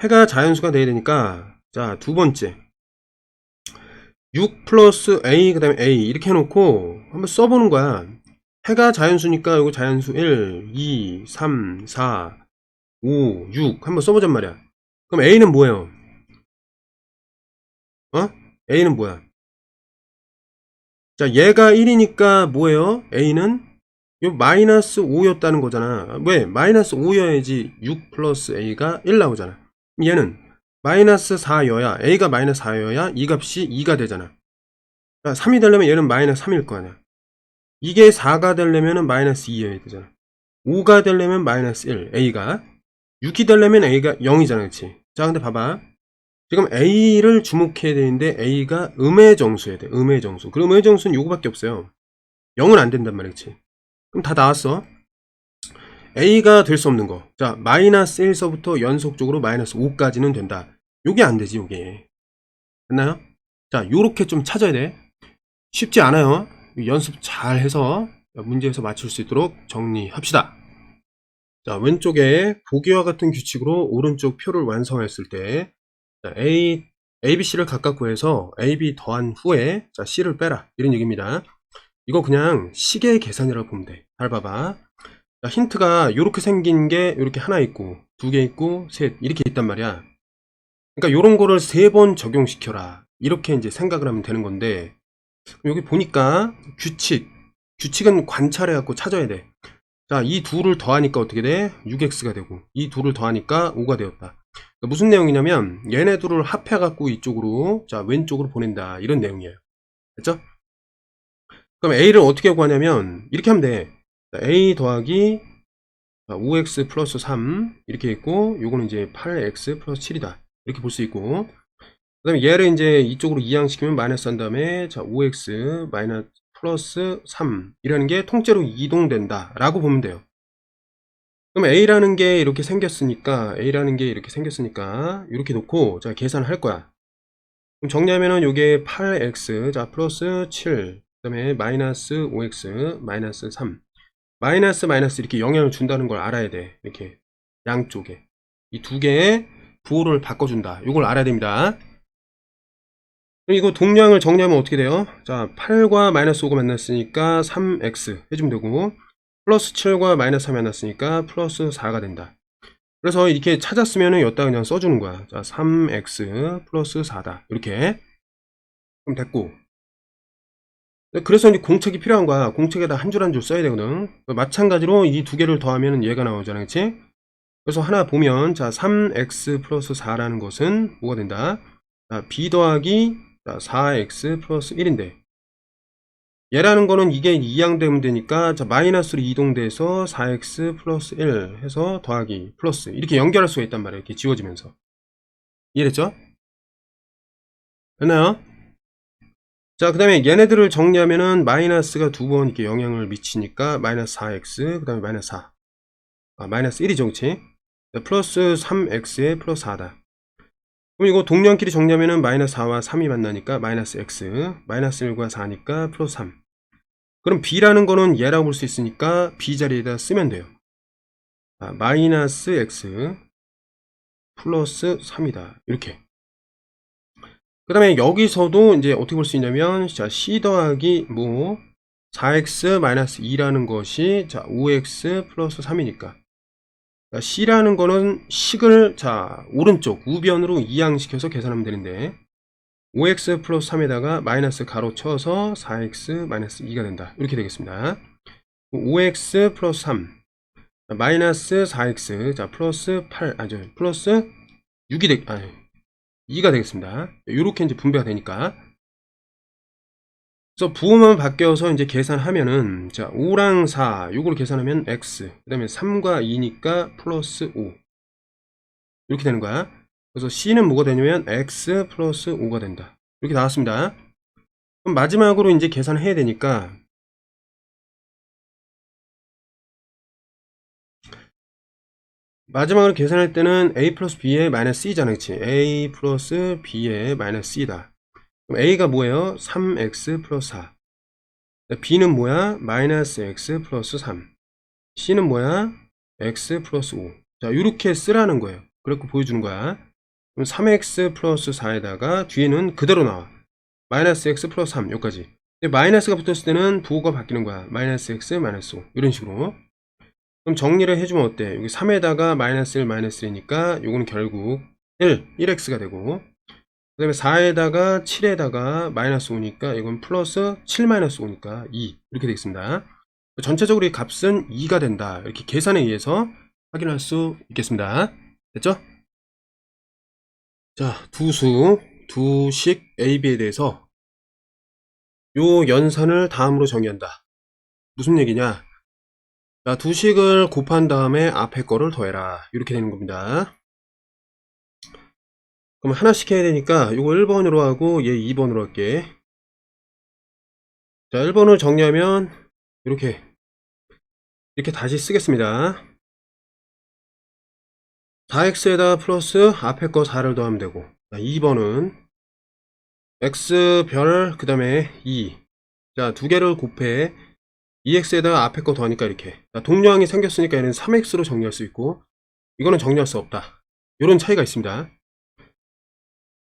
해가 자연수가 돼야 되니까, 자, 두 번째. 6 플러스 a, 그 다음에 a 이렇게 해놓고 한번 써보는 거야. 해가 자연수니까 이거 자연수 1, 2, 3, 4, 5, 6 한번 써보잔 말이야. 그럼 a는 뭐예요? a는 뭐야? 자, 얘가 1이니까 뭐예요? a는 요 마이너스 5였다는 거잖아. 왜? 마이너스 5여야지 6 플러스 a가 1 나오잖아. 얘는 마이너스 4여야, a가 마이너스 4여야 이 값이 2가 되잖아. 자, 3이 되려면 얘는 마이너스 3일 거 아니야. 이게 4가 되려면 마이너스 2여야 되잖아. 5가 되려면 마이너스 1, a가. 6이 되려면 a가 0이잖아, 그치? 자, 근데 봐봐. 지금 A를 주목해야 되는데 A가 음의 정수여야 돼. 음의 정수. 그럼 음의 정수는 요거밖에 없어요. 0은 안 된단 말이지. 그럼 다 나왔어. A가 될 수 없는 거. 자, 마이너스 1서부터 연속적으로 마이너스 5까지는 된다. 요게 안 되지, 요게. 됐나요? 자, 요렇게 좀 찾아야 돼. 쉽지 않아요. 연습 잘 해서 문제에서 맞출 수 있도록 정리합시다. 자, 왼쪽에 보기와 같은 규칙으로 오른쪽 표를 완성했을 때 자, ABC를 각각 구해서 AB 더한 후에 자, C를 빼라. 이런 얘기입니다. 이거 그냥 시계의 계산이라고 보면 돼. 잘 봐봐. 자, 힌트가 이렇게 생긴 게 이렇게 하나 있고 두 개 있고 셋 이렇게 있단 말이야. 그러니까 요런 거를 3번 적용시켜라. 이렇게 이제 생각을 하면 되는 건데 여기 보니까 규칙은 관찰해 갖고 찾아야 돼. 자, 이 둘을 더하니까 어떻게 돼? 6x가 되고 이 둘을 더하니까 5가 되었다. 그러니까 무슨 내용이냐면 얘네 둘을 합해 갖고 이쪽으로 자 왼쪽으로 보낸다 이런 내용이에요. 됐죠? 그럼 a를 어떻게 구하냐면 이렇게 하면 돼. 자, a 더하기 5x 플러스 3 이렇게 있고 요거는 이제 8x 플러스 7이다 이렇게 볼 수 있고 그 다음에 얘를 이제 이쪽으로 이항시키면 마이너스 한 다음에 자 5x 마이너스 플러스 3 이라는 게 통째로 이동된다 라고 보면 돼요. 그럼 a라는 게 이렇게 생겼으니까 이렇게 놓고 자 계산할 거야. 그럼 정리하면은 요게 8x 자 플러스 7 그 다음에 마이너스 5x 마이너스 3 마이너스 이렇게 영향을 준다는 걸 알아야 돼. 이렇게 양쪽에 이 두 개의 부호를 바꿔준다. 이걸 알아야 됩니다. 그럼 이거 동량을 정리하면 어떻게 돼요? 자 8과 마이너스 5가 만났으니까 3x 해주면 되고 플러스 7과 마이너스 3이 만났으니까 플러스 4가 된다. 그래서 이렇게 찾았으면은 여기다 그냥 써주는 거야. 자 3x 플러스 4다 이렇게 그럼 됐고 그래서 이제 공책이 필요한 거야. 공책에다 한 줄 한 줄 써야 되거든. 마찬가지로 이 두 개를 더하면 얘가 나오잖아. 그치? 그래서 하나 보면 자 3x 플러스 4라는 것은 뭐가 된다? 자, b 더하기 4x 플러스 1인데 얘라는 거는 이게 이항되면 되니까 자 마이너스로 이동돼서 4x 플러스 1 해서 더하기 플러스 이렇게 연결할 수가 있단 말이에요. 이렇게 지워지면서 이해됐죠? 됐나요? 자, 그 다음에 얘네들을 정리하면은 마이너스가 두 번 이렇게 영향을 미치니까 마이너스 4x, 그 다음에 마이너스 4. 마이너스 1이죠, 그치? 플러스 3x에 플러스 4다. 그럼 이거 동량끼리 정리하면은 마이너스 4와 3이 만나니까 마이너스 x, 마이너스 1과 4니까 플러스 3. 그럼 b라는 거는 얘라고 볼 수 있으니까 b 자리에다 쓰면 돼요. 마이너스 x 플러스 3이다. 이렇게. 그 다음에 여기서도 이제 어떻게 볼 수 있냐면 자 c 더하기 뭐 4x 마이너스 2라는 것이 자 5x 플러스 3이니까 c라는 거는 식을 자 오른쪽 우변으로 이항시켜서 계산하면 되는데 5x 플러스 3에다가 마이너스 가로 쳐서 4x 마이너스 2가 된다 이렇게 되겠습니다. 5x 플러스 3 마이너스 4x 자 플러스 8 플러스 6이 2가 되겠습니다. 이렇게 이제 분배가 되니까. 그래서 부호만 바뀌어서 이제 계산하면은, 자, 5랑 4, 요걸 계산하면 x, 그 다음에 3과 2니까 플러스 5. 이렇게 되는 거야. 그래서 c는 뭐가 되냐면 x 플러스 5가 된다. 이렇게 나왔습니다. 그럼 마지막으로 이제 계산해야 되니까, 마지막으로 계산할 때는 a 플러스 b의 마이너스 c잖아, 그치? a 플러스 b의 마이너스 c다. 그럼 a가 뭐예요? 3x 플러스 4. b는 뭐야? 마이너스 x 플러스 3. c는 뭐야? x 플러스 5. 자, 이렇게 쓰라는 거예요. 그렇게 보여주는 거야. 그럼 3x 플러스 4에다가 뒤에는 그대로 나와. 마이너스 x 플러스 3. 여기까지. 마이너스가 붙었을 때는 부호가 바뀌는 거야. 마이너스 x 마이너스 5. 이런 식으로. 그럼 정리를 해주면 어때? 여기 3에다가 마이너스 1 마이너스 1이니까 요거는 결국 1x가 되고 그 다음에 4에다가 7에다가 마이너스 5니까 이건 플러스 7 마이너스 5니까 2 이렇게 되겠습니다. 전체적으로 이 값은 2가 된다. 이렇게 계산에 의해서 확인할 수 있겠습니다. 됐죠? 자, 두식 AB에 대해서 요 연산을 다음으로 정의한다. 무슨 얘기냐? 자, 두식을 곱한 다음에 앞에 거를 더해라. 이렇게 되는 겁니다. 그럼 하나씩 해야 되니까 이거 1번으로 하고 얘 2번으로 할게. 자, 1번을 정리하면 이렇게 다시 쓰겠습니다. 4x에다가 플러스 앞에 거 4를 더하면 되고, 자, 2번은 x별 그 다음에 2. 자, 두 개를 곱해 2x에다가 앞에 거 더하니까 이렇게. 자, 동료항이 생겼으니까 얘는 3x로 정리할 수 있고, 이거는 정리할 수 없다. 이런 차이가 있습니다.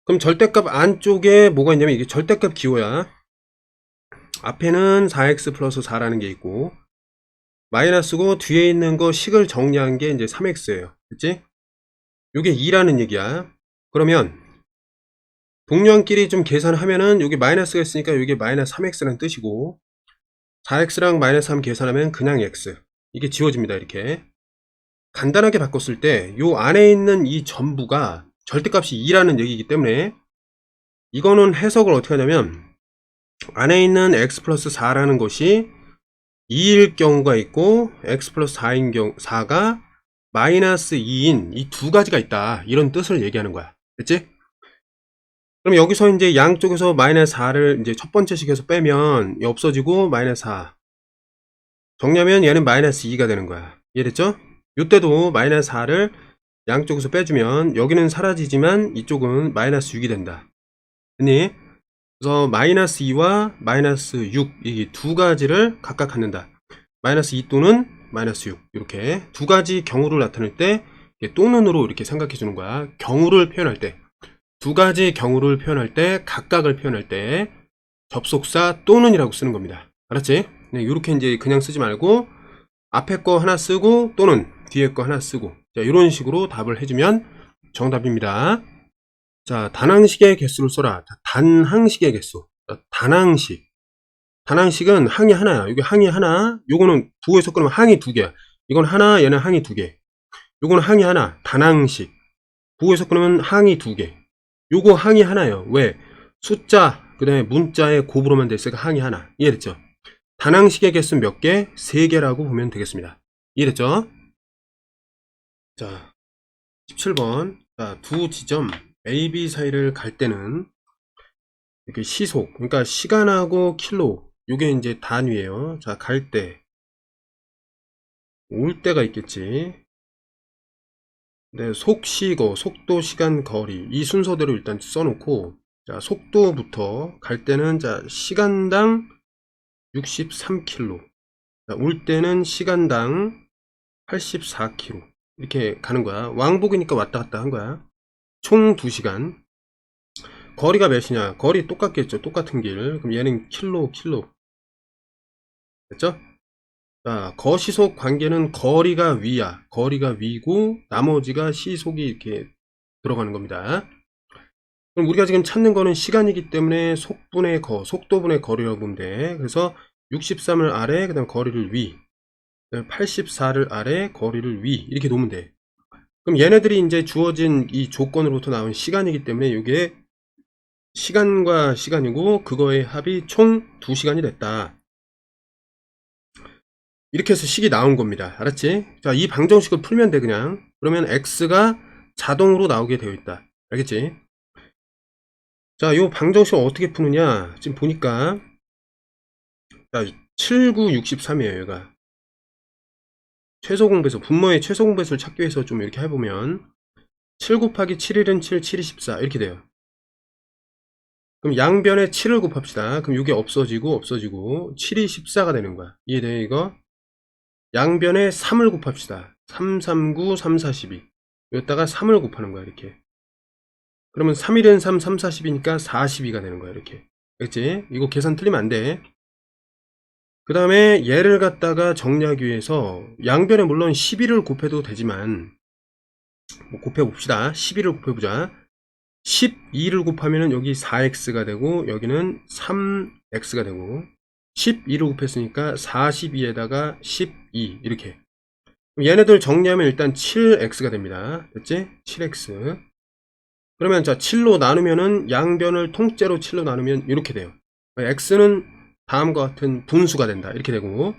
그럼 절대값 안쪽에 뭐가 있냐면 이게 절대값 기호야. 앞에는 4x 플러스 4라는 게 있고, 마이너스고 뒤에 있는 거 식을 정리한 게 이제 3x예요. 그치? 요게 2라는 얘기야. 그러면 동료항끼리 좀 계산하면은 여기 마이너스가 있으니까 여기 마이너스 3x라는 뜻이고, 4x랑 마이너스 3 계산하면 그냥 x. 이게 지워집니다. 이렇게 간단하게 바꿨을 때 요 안에 있는 이 전부가 절대값이 2라는 얘기이기 때문에 이거는 해석을 어떻게 하냐면, 안에 있는 x 플러스 4라는 것이 2일 경우가 있고 x 플러스 4인 경우 4가 마이너스 2인 이 두 가지가 있다, 이런 뜻을 얘기하는 거야. 됐지? 그럼 여기서 이제 양쪽에서 마이너스 4를 이제 첫 번째 식에서 빼면 없어지고 마이너스 4 정리하면 얘는 마이너스 2가 되는 거야. 이해됐죠? 이때도 마이너스 4를 양쪽에서 빼주면 여기는 사라지지만 이쪽은 마이너스 6이 된다. 됐니? 그래서 마이너스 2와 마이너스 6 이 두 가지를 각각 갖는다. 마이너스 2 또는 마이너스 6 이렇게 두 가지 경우를 나타낼 때 또는으로 이렇게 생각해 주는 거야. 경우를 표현할 때, 두 가지 경우를 표현할 때, 각각을 표현할 때 접속사 또는이라고 쓰는 겁니다. 알았지? 네, 이렇게 이제 그냥 쓰지 말고 앞에 거 하나 쓰고 또는 뒤에 거 하나 쓰고, 자, 이런 식으로 답을 해주면 정답입니다. 자, 단항식의 개수를 써라. 자, 단항식의 개수. 자, 단항식. 단항식은 항이 하나야. 여기 항이 하나. 요거는 부호에서 끊으면 항이 두 개야. 이건 하나, 얘는 항이 두 개. 요거는 항이 하나. 단항식. 부호에서 끊으면 항이 두 개. 요거 항이 하나예요. 왜? 숫자, 그 다음에 문자의 곱으로만 됐으니까 항이 하나. 이해됐죠? 단항식의 개수는 몇 개? 3개라고 보면 되겠습니다. 이해됐죠? 자, 17번. 자, 두 지점 A, B 사이를 갈 때는 이렇게 시속, 그러니까 시간하고 킬로, 요게 이제 단위예요. 자, 갈 때, 올 때가 있겠지. 네, 속시거, 속도, 시간, 거리, 이 순서대로 일단 써놓고, 자, 속도부터 갈 때는 자, 시간당 63km, 자, 올 때는 시간당 84km 이렇게 가는 거야. 왕복이니까 왔다 갔다 한 거야. 총 2시간. 거리가 몇이냐? 거리 똑같겠죠. 똑같은 길. 그럼 얘는 킬로. 됐죠? 자, 거시속 관계는 거리가 위야. 거리가 위고 나머지가 시속이 이렇게 들어가는 겁니다. 그럼 우리가 지금 찾는 거는 시간이기 때문에 속분의 속도분의 거리라고 보면 돼. 그래서 63을 아래, 그 다음 거리를 위, 84를 아래, 거리를 위, 이렇게 놓으면 돼. 그럼 얘네들이 이제 주어진 이 조건으로부터 나온 시간이기 때문에 이게 시간과 시간이고 그거의 합이 총 2시간이 됐다. 이렇게 해서 식이 나온 겁니다. 알았지? 자, 이 방정식을 풀면 돼 그냥. 그러면 x가 자동으로 나오게 되어 있다. 알겠지? 자, 이 방정식을 어떻게 푸느냐 지금 보니까, 자, 7, 9, 63이에요 얘가. 최소 공배수, 분모의 최소 공배수를 찾기 위해서 좀 이렇게 해보면 7 곱하기 7일은 7, 7이 14 이렇게 돼요. 그럼 양변에 7을 곱합시다. 그럼 이게 없어지고 7이 14가 되는 거야. 이해돼요 이거? 양변에 3을 곱합시다. 3, 3, 9, 3, 4, 12 여기다가 3을 곱하는 거야 이렇게. 그러면 3일은 3, 3, 40이니까 42가 되는 거야 이렇게. 그치? 이거 계산 틀리면 안 돼. 그 다음에 얘를 갖다가 정리하기 위해서 양변에 물론 12를 곱해도 되지만 뭐 곱해봅시다. 12를 곱해보자. 12를 곱하면 여기 4x가 되고 여기는 3x가 되고 12를 곱했으니까 42에다가 12 이렇게. 얘네들 정리하면 일단 7x가 됩니다. 됐지? 7x. 그러면 자 7로 나누면은 양변을 통째로 7로 나누면 이렇게 돼요. x는 다음과 같은 분수가 된다. 이렇게 되고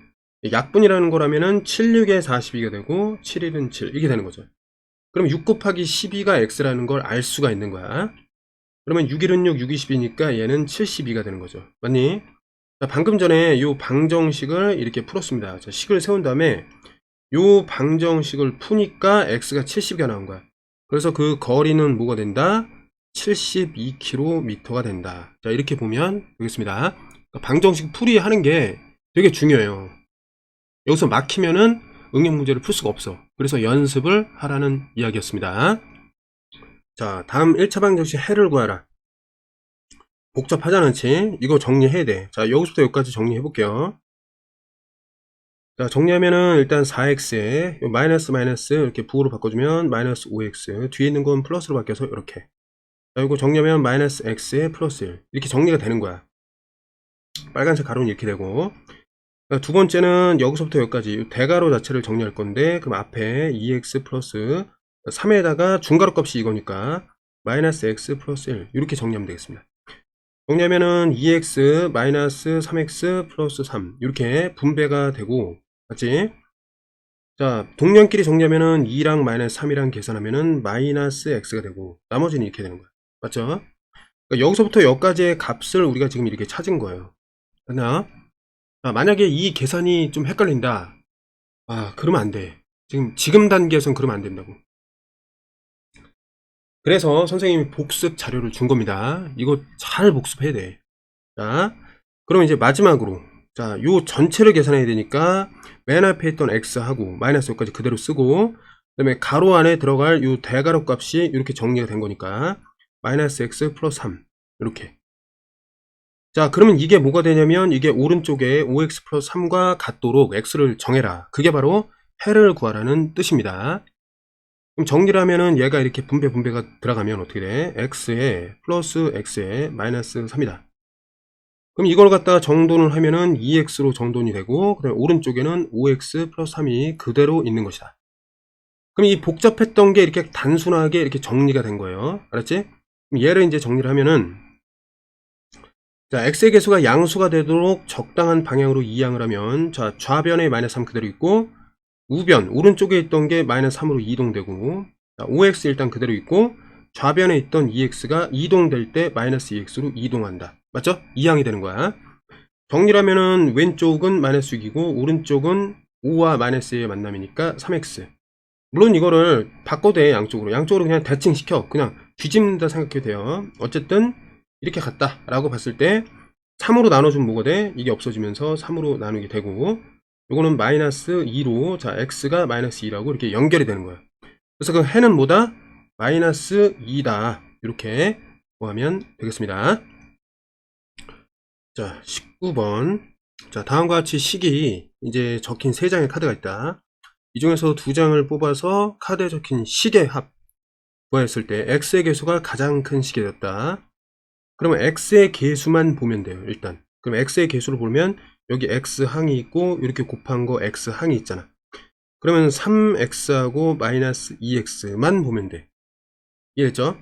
약분이라는 거라면은 7, 6에 42가 되고 7, 1은 7 이렇게 되는 거죠. 그럼 6 곱하기 12가 x라는 걸 알 수가 있는 거야. 그러면 6 1은 6, 6이 12니까 얘는 72가 되는 거죠. 맞니? 자, 방금 전에 요 방정식을 이렇게 풀었습니다. 자, 식을 세운 다음에 요 방정식을 푸니까 x가 70이 나온 거야. 그래서 그 거리는 뭐가 된다? 72km가 된다. 자, 이렇게 보면 되겠습니다. 그러니까 방정식 풀이하는 게 되게 중요해요. 여기서 막히면은 응용 문제를 풀 수가 없어. 그래서 연습을 하라는 이야기였습니다. 자, 다음 1차 방정식 해를 구하라. 복잡하잖아, 그치? 이거 정리해야 돼. 자, 여기서부터 여기까지 정리해 볼게요. 자, 정리하면은 일단 4x에 마이너스 이렇게 부호로 바꿔주면 마이너스 5x, 뒤에 있는 건 플러스로 바뀌어서 이렇게. 자, 이거 정리하면 마이너스 x에 플러스 1 이렇게 정리가 되는 거야. 빨간색 가로는 이렇게 되고. 자, 두 번째는 여기서부터 여기까지 대가로 자체를 정리할 건데, 그럼 앞에 2x 플러스 3에다가 중가로 값이 이거니까 마이너스 x 플러스 1 이렇게 정리하면 되겠습니다. 정리하면은 2x 마이너스 3x 플러스 3 이렇게 분배가 되고, 맞지? 자, 동량끼리 정리하면은 2랑 마이너스 3이랑 계산하면은 마이너스 x가 되고, 나머지는 이렇게 되는 거야. 맞죠? 그러니까 여기서부터 여기까지의 값을 우리가 지금 이렇게 찾은 거예요. 됐나? 자, 만약에 이 계산이 좀 헷갈린다. 그러면 안 돼. 지금 단계에선 그러면 안 된다고. 그래서 선생님이 복습 자료를 준 겁니다. 이거 잘 복습해야 돼. 자, 그럼 이제 마지막으로, 자, 요 전체를 계산해야 되니까 맨 앞에 있던 x하고 마이너스 여기까지 그대로 쓰고, 그 다음에 가로 안에 들어갈 요 대가로 값이 이렇게 정리가 된 거니까 마이너스 x 플러스 3 이렇게. 자, 그러면 이게 뭐가 되냐면 이게 오른쪽에 5x 플러스 3과 같도록 x를 정해라. 그게 바로 해를 구하라는 뜻입니다. 그럼 정리를 하면은 얘가 이렇게 분배가 들어가면 어떻게 돼? x에 플러스 x에 마이너스 3이다. 그럼 이걸 갖다가 정돈을 하면은 2x로 정돈이 되고, 그다음에 오른쪽에는 5x 플러스 3이 그대로 있는 것이다. 그럼 이 복잡했던 게 이렇게 단순하게 이렇게 정리가 된 거예요. 알았지? 그럼 얘를 이제 정리를 하면은, 자, x의 개수가 양수가 되도록 적당한 방향으로 이항을 하면, 자, 좌변에 마이너스 3 그대로 있고, 우변, 오른쪽에 있던 게 마이너스 3으로 이동되고, 자, 5x 일단 그대로 있고, 좌변에 있던 2x가 이동될 때 마이너스 2x로 이동한다. 맞죠? 이항이 되는 거야. 정리를 하면은 왼쪽은 마이너스 6이고, 오른쪽은 5와 마이너스의 만남이니까 3x. 물론 이거를 바꿔도 돼, 양쪽으로 그냥 대칭 시켜. 그냥 뒤집는다 생각해도 돼요. 어쨌든, 이렇게 갔다. 라고 봤을 때, 3으로 나눠주면 뭐가 돼? 이게 없어지면서 3으로 나누게 되고, 요거는 마이너스 2로, 자, x가 마이너스 2라고 이렇게 연결이 되는 거야. 그래서 그 해는 뭐다? 마이너스 2다. 이렇게 구하면 되겠습니다. 자, 19번. 자, 다음과 같이 식이 이제 적힌 3장의 카드가 있다. 이 중에서 2장을 뽑아서 카드에 적힌 식의 합 구했을 때 x의 개수가 가장 큰 식이 되었다. 그러면 x의 개수만 보면 돼요, 일단. 그럼 x의 개수를 보면 여기 x항이 있고 이렇게 곱한 거 x항이 있잖아. 그러면 3x하고 마이너스 2x만 보면 돼. 이해했죠?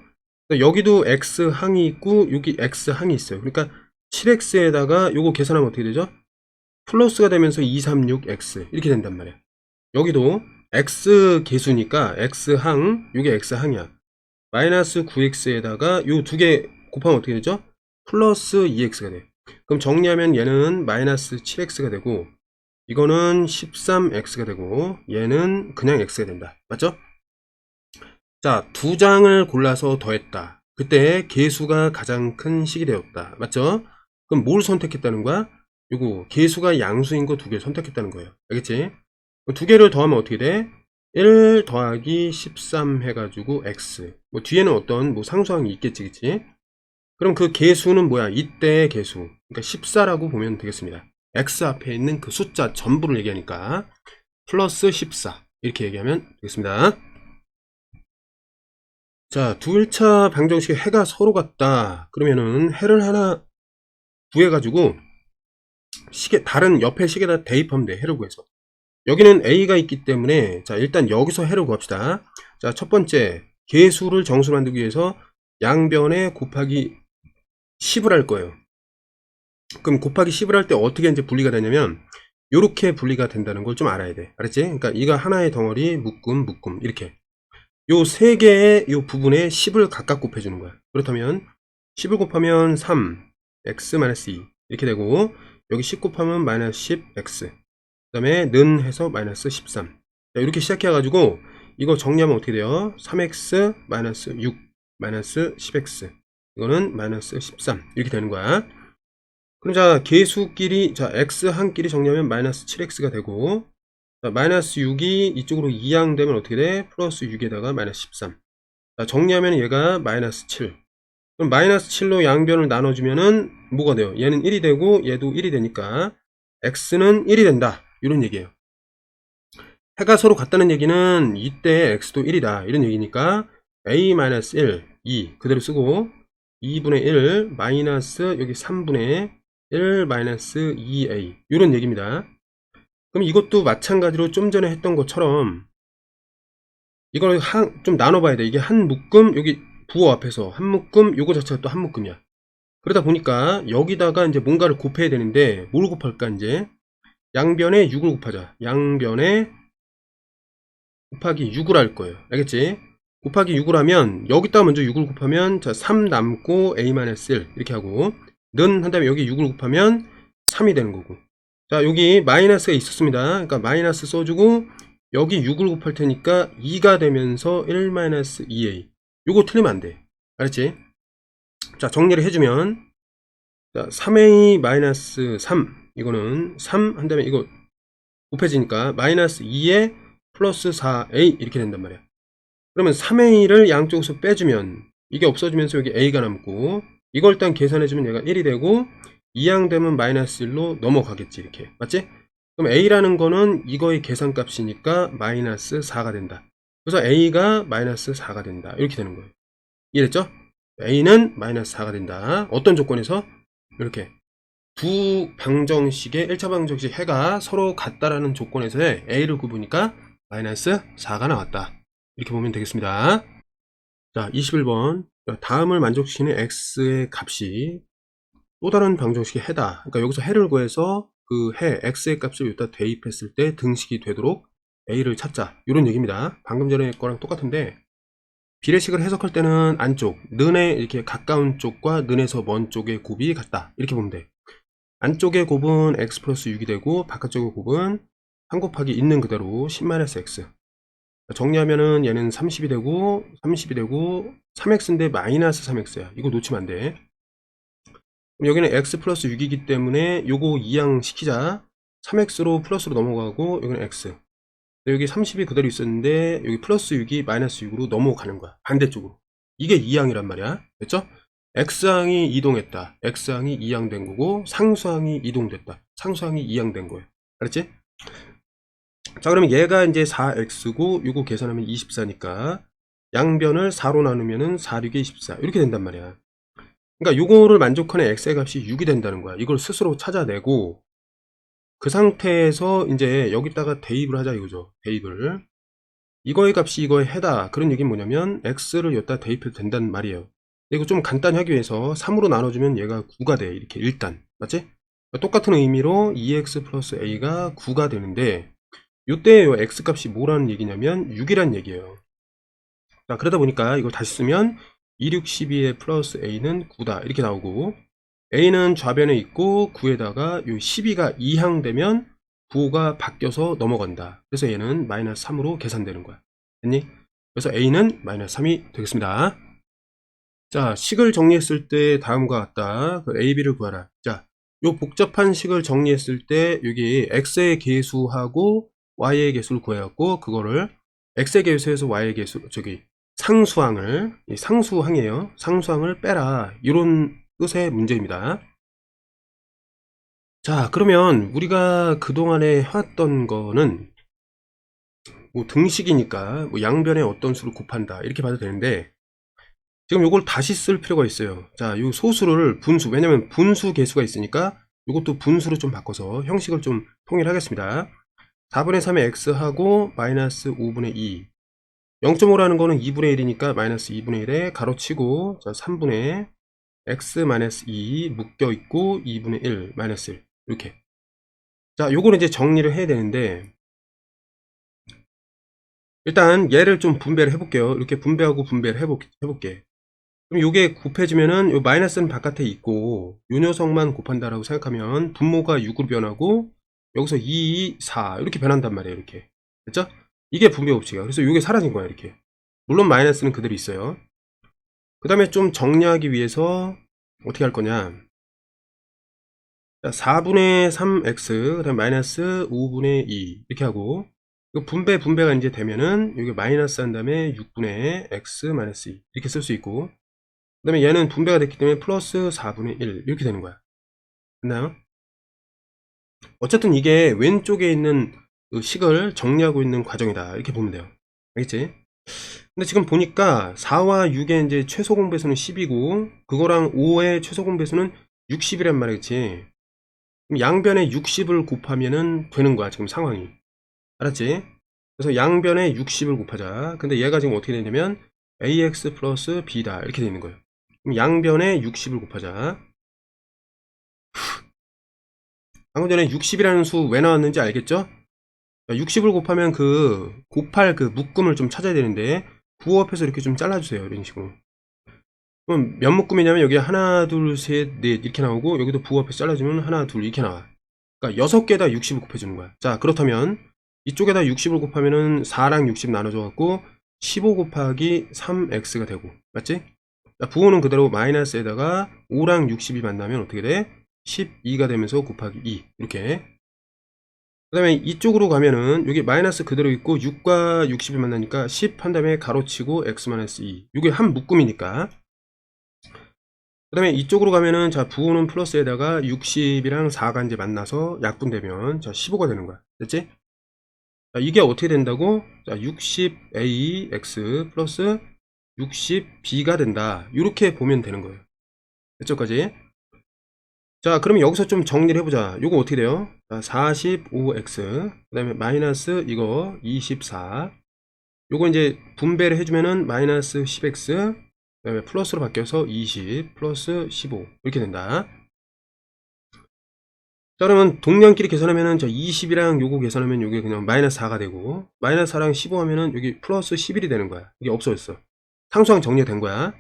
여기도 x항이 있고 여기 x항이 있어요. 그러니까 7x에다가 요거 계산하면 어떻게 되죠? 플러스가 되면서 236x 이렇게 된단 말이야. 여기도 x 개수니까 x항, 요게 x항이야. 마이너스 9x에다가 요 두 개 곱하면 어떻게 되죠? 플러스 2x가 돼. 그럼 정리하면 얘는 마이너스 7x가 되고, 이거는 13x가 되고, 얘는 그냥 x가 된다. 맞죠? 자, 2장을 골라서 더했다. 그때 개수가 가장 큰 식이 되었다. 맞죠? 그럼 뭘 선택했다는 거야? 요거 개수가 양수인 거 2개 선택했다는 거예요. 알겠지? 2개를 더하면 어떻게 돼? 1 더하기 13 해가지고 x. 뭐 뒤에는 어떤 뭐 상수항이 있겠지, 그치? 그럼 그 개수는 뭐야? 이때의 개수. 그러니까 14라고 보면 되겠습니다. x 앞에 있는 그 숫자 전부를 얘기하니까 플러스 14 이렇게 얘기하면 되겠습니다. 자, 2일차 방정식의 해가 서로 같다. 그러면은 해를 하나 구해가지고 다른 옆에 식에다 대입하면 돼. 해를 구해서. 여기는 a가 있기 때문에, 자, 일단 여기서 해를 구합시다. 자, 첫 번째 개수를 정수로 만들기 위해서 양변에 곱하기 10을 할 거예요. 그럼 곱하기 10을 할 때 어떻게 이제 분리가 되냐면 요렇게 분리가 된다는 걸 좀 알아야 돼. 알았지? 그러니까 이거 하나의 덩어리 묶음 이렇게. 요 세 개의 요 부분에 10을 각각 곱해주는 거야. 그렇다면 10을 곱하면 3, x-2 이렇게 되고, 여기 10 곱하면 마이너스 10x, 그 다음에 는 해서 마이너스 13. 자, 이렇게 시작해가지고 이거 정리하면 어떻게 돼요? 3x 마이너스 6 마이너스 10x, 이거는 마이너스 13 이렇게 되는 거야. 그럼 자, 계수끼리, 자, x 한 끼리 정리하면 마이너스 7x가 되고, 자, 마이너스 6이 이쪽으로 이항되면 어떻게 돼? 플러스 6에다가 마이너스 13. 자, 정리하면 얘가 마이너스 7. 그럼 마이너스 7로 양변을 나눠주면은 뭐가 돼요? 얘는 1이 되고 얘도 1이 되니까 x는 1이 된다, 이런 얘기예요. 해가 서로 같다는 얘기는 이때 x도 1이다 이런 얘기니까 a-1 2 그대로 쓰고, 2분의 1 마이너스 여기 3분의 1 마이너스 2a 이런 얘기입니다. 그럼 이것도 마찬가지로 좀 전에 했던 것처럼 이걸 좀 나눠봐야 돼. 이게 한 묶음, 여기 부호 앞에서 한 묶음, 요거 자체가 또 한 묶음이야. 그러다 보니까 여기다가 이제 뭔가를 곱해야 되는데 뭘 곱할까? 이제 양변에 6을 곱하자. 양변에 곱하기 6을 할 거예요. 알겠지? 곱하기 6을 하면 여기다가 먼저 6을 곱하면, 자, 3 남고 a-1 이렇게 하고, 는 한 다음에 여기 6을 곱하면 3이 되는 거고, 자, 여기 마이너스가 있었습니다. 그러니까 마이너스 써주고 여기 6을 곱할 테니까 2가 되면서 1-2a, 요거 틀리면 안 돼. 알았지? 자, 정리를 해주면, 자, 3a-3 이거는 3 한 다음에 이거 곱해지니까 마이너스 2에 플러스 4a 이렇게 된단 말이야. 그러면 3a를 양쪽에서 빼주면 이게 없어지면서 여기 a가 남고, 이걸 일단 계산해주면 얘가 1이 되고, 이항되면 마이너스 1로 넘어가겠지, 이렇게. 맞지? 그럼 a라는 거는 이거의 계산값이니까 마이너스 4가 된다. 그래서 a가 마이너스 4가 된다, 이렇게 되는 거예요. 이해됐죠? a는 마이너스 4가 된다. 어떤 조건에서? 이렇게 두 방정식의 1차 방정식 해가 서로 같다라는 조건에서의 a를 굽으니까 마이너스 4가 나왔다, 이렇게 보면 되겠습니다. 자, 21번. 다음을 만족시키는 x의 값이 또 다른 방정식의 해다. 그러니까 여기서 해를 구해서 그 해 x의 값을 여기다 대입했을 때 등식이 되도록 a를 찾자, 이런 얘기입니다. 방금 전에 거랑 똑같은데, 비례식을 해석할 때는 안쪽 는에 이렇게 가까운 쪽과 는에서 먼 쪽의 곱이 같다, 이렇게 보면 돼. 안쪽의 곱은 x 플러스 6이 되고, 바깥쪽의 곱은 3 곱하기 있는 그대로 10-x. 정리하면은 얘는 30이 되고 30이 되고 3x인데 마이너스 3x야. 이거 놓치면 안 돼. 그럼 여기는 x 플러스 6이기 때문에 요거 이항시키자. 3x로 플러스로 넘어가고, 여기는 x. 여기 30이 그대로 있었는데 여기 플러스 6이 마이너스 6으로 넘어가는 거야, 반대쪽으로. 이게 이항이란 말이야. 됐죠? x항이 이동했다, x항이 이항된 거고, 상수항이 이동됐다, 상수항이 이항된 거예요. 알았지? 자, 그러면 얘가 이제 4x고 요거 계산하면 24니까 양변을 4로 나누면은 4, 6에 24 이렇게 된단 말이야. 그러니까 요거를 만족하는 x의 값이 6이 된다는 거야. 이걸 스스로 찾아내고, 그 상태에서 이제 여기다가 대입을 하자 이거죠. 대입을. 이거의 값이 이거에 해다, 그런 얘기는 뭐냐면 x를 여기다 대입해도 된다는 말이에요. 이거 좀 간단히 하기 위해서 3으로 나눠주면 얘가 9가 돼, 이렇게. 일단 맞지? 똑같은 의미로 2x 플러스 a가 9가 되는데, 요때 요 x 값이 뭐라는 얘기냐면 6이란 얘기예요. 자, 그러다 보니까 이걸 다시 쓰면 2, 6, 12에 플러스 a는 9다, 이렇게 나오고, a는 좌변에 있고 9에다가 요 12가 이항되면 9가 바뀌어서 넘어간다. 그래서 얘는 마이너스 3으로 계산되는 거야. 됐니? 그래서 a는 마이너스 3이 되겠습니다. 자, 식을 정리했을 때 다음과 같다. 그 a, b를 구하라. 자, 요 복잡한 식을 정리했을 때 여기 x의 계수하고 y의 계수를 구해갖고, 그거를 x의 계수에서 y의 계수, 저기 상수항을, 상수항이에요. 상수항을 빼라, 이런 뜻의 문제입니다. 자, 그러면 우리가 그동안에 해왔던 거는 뭐 등식이니까 뭐 양변에 어떤 수를 곱한다, 이렇게 봐도 되는데, 지금 요걸 다시 쓸 필요가 있어요. 자, 요 소수를 분수, 왜냐면 분수 계수가 있으니까 요것도 분수로 좀 바꿔서 형식을 좀 통일하겠습니다. 4분의 3의 x하고 마이너스 5분의 2, 0.5라는 거는 2분의 1이니까 마이너스 2분의 1에 가로치고, 자, 3분의 x-2 묶여있고 2분의 1 마이너스 1 이렇게. 자, 요거는 이제 정리를 해야 되는데, 일단 얘를 좀 분배를 해볼게요. 이렇게 분배하고 분배를 해볼게. 그럼 요게 곱해지면은 요 마이너스는 바깥에 있고 요 녀석만 곱한다라고 생각하면 분모가 6으로 변하고 여기서 2, 4 이렇게 변한단 말이에요. 이렇게 됐죠? 이게 분배 법칙이야. 그래서 요게 사라진 거야. 이렇게. 물론 마이너스는 그대로 있어요. 그 다음에 좀 정리하기 위해서 어떻게 할 거냐. 자, 4분의 3x 그 다음에 마이너스 5분의 2 이렇게 하고 이거 분배가 이제 되면은 여기 마이너스 한 다음에 6분의 x 마이너스 2 이렇게 쓸 수 있고 그 다음에 얘는 분배가 됐기 때문에 플러스 4분의 1 이렇게 되는 거야. 됐나요? 어쨌든 이게 왼쪽에 있는 그 식을 정리하고 있는 과정이다 이렇게 보면 돼요. 알겠지? 근데 지금 보니까 4와 6의 이제 최소 공배수는 10이고 그거랑 5의 최소 공배수는 60이란 말이겠지. 그럼 양변에 60을 곱하면은 되는 거야 지금 상황이. 알았지? 그래서 양변에 60을 곱하자. 근데 얘가 지금 어떻게 되냐면 ax 플러스 b다 이렇게 되는 거예요. 그럼 양변에 60을 곱하자. 방금 전에 60이라는 수 왜 나왔는지 알겠죠? 60을 곱하면 곱할 그 묶음을 좀 찾아야 되는데 부호합해서 이렇게 좀 잘라주세요. 이런 식으로. 그럼 몇 묶음이냐면 여기 하나, 둘, 셋, 넷 이렇게 나오고 여기도 부호합해서 잘라주면 하나, 둘 이렇게 나와. 그러니까 6개에다 60을 곱해주는 거야. 자, 그렇다면 이쪽에다 60을 곱하면은 4랑 60 나눠져 갖고 15 곱하기 3x가 되고 맞지? 자, 부호는 그대로 마이너스에다가 5랑 60이 만나면 어떻게 돼? 12가 되면서 곱하기 2 이렇게. 그 다음에 이쪽으로 가면은 여기 마이너스 그대로 있고 6과 60이 만나니까 10 한 다음에 가로치고 x-2 이게 한 묶음이니까. 그 다음에 이쪽으로 가면은 자 부호는 플러스에다가 60이랑 4가 이제 만나서 약분되면 자 15가 되는 거야. 됐지? 자, 이게 어떻게 된다고? 자 60ax 플러스 60b가 된다 이렇게 보면 되는 거예요. 이쪽까지. 자 그러면 여기서 좀 정리를 해보자. 요거 어떻게 돼요? 자, 45x 그 다음에 마이너스 이거 24 요거 이제 분배를 해주면은 마이너스 10x 그 다음에 플러스로 바뀌어서 20 플러스 15 이렇게 된다. 자 그러면 동량끼리 계산하면은 저 20이랑 요거 계산하면 요게 그냥 마이너스 4가 되고 마이너스 4랑 15 하면은 여기 플러스 11이 되는 거야. 이게 없어졌어. 상수항 정리가 된 거야.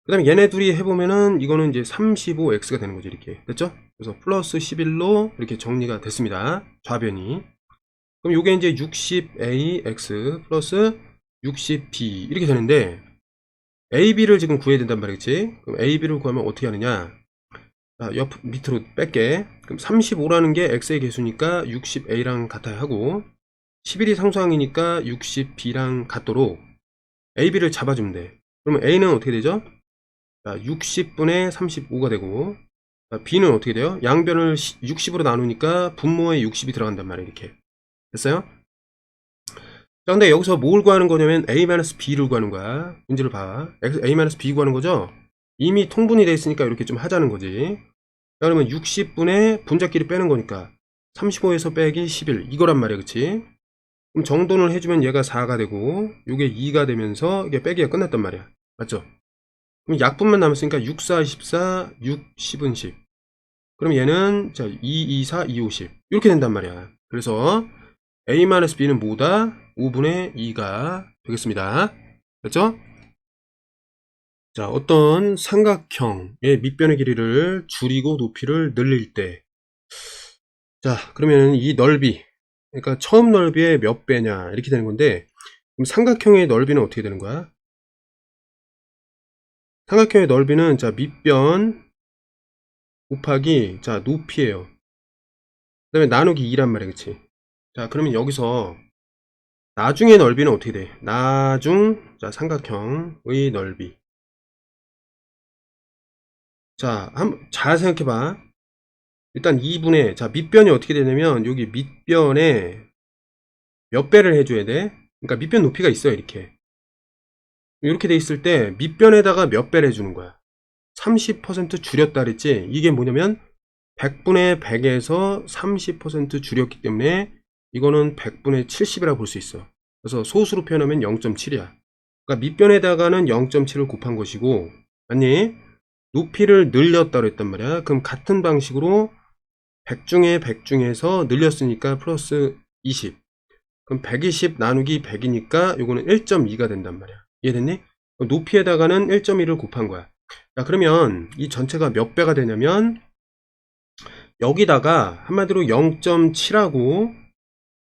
그 다음에 얘네 둘이 해보면은 이거는 이제 35x가 되는 거죠. 이렇게 됐죠? 그래서 플러스 11로 이렇게 정리가 됐습니다. 좌변이. 그럼 요게 이제 60ax 플러스 60b 이렇게 되는데 ab를 지금 구해야 된단 말이겠지? 그럼 ab를 구하면 어떻게 하느냐? 자, 옆 밑으로 뺄게. 그럼 35라는 게 x의 개수니까 60a랑 같아야 하고 11이 상수항이니까 60b랑 같도록 ab를 잡아주면 돼. 그러면 a는 어떻게 되죠? 자, 60분의 35가 되고 자, b는 어떻게 돼요? 양변을 60으로 나누니까 분모에 60이 들어간단 말이에요. 이렇게 됐어요? 자 근데 여기서 뭘 구하는 거냐면 a-b를 구하는 거야. 문제를 봐. a-b 구하는 거죠? 이미 통분이 돼 있으니까 이렇게 좀 하자는 거지. 자 그러면 60분의 분자끼리 빼는 거니까 35에서 빼기 11 이거란 말이야. 그치? 그럼 정돈을 해주면 얘가 4가 되고 이게 2가 되면서 이게 빼기가 끝났단 말이야. 맞죠? 그럼 약분만 남았으니까 6, 4, 14, 6, 10은 10. 그럼 얘는 자 2, 2, 4, 2, 5, 10 이렇게 된단 말이야. 그래서 a-b는 뭐다? 5분의 2가 되겠습니다. 됐죠? 자, 어떤 삼각형의 밑변의 길이를 줄이고 높이를 늘릴 때 자, 그러면 이 넓이 그러니까 처음 넓이의 몇 배냐 이렇게 되는 건데 그럼 삼각형의 넓이는 어떻게 되는 거야? 삼각형의 넓이는 자 밑변 곱하기 자 높이에요. 그 다음에 나누기 2란 말이야. 그치? 자 그러면 여기서 나중의 넓이는 어떻게 돼? 자 삼각형의 넓이 자 한번 잘 생각해봐. 일단 2분의 자 밑변이 어떻게 되냐면 여기 밑변에 몇 배를 해줘야 돼? 그러니까 밑변 높이가 있어요. 이렇게 돼 있을 때 밑변에다가 몇 배를 해주는 거야. 30% 줄였다 그랬지. 이게 뭐냐면 100분의 100에서 30% 줄였기 때문에 이거는 100분의 70이라고 볼 수 있어. 그래서 소수로 표현하면 0.7이야. 그러니까 밑변에다가는 0.7을 곱한 것이고, 아니 높이를 늘렸다 그랬단 말이야. 그럼 같은 방식으로 100 중에 100 중에서 늘렸으니까 플러스 20. 그럼 120 나누기 100이니까 요거는 1.2가 된단 말이야. 이해됐니? 높이에다가는 1.2를 곱한 거야. 자, 그러면 이 전체가 몇 배가 되냐면 여기다가 한마디로 0.7하고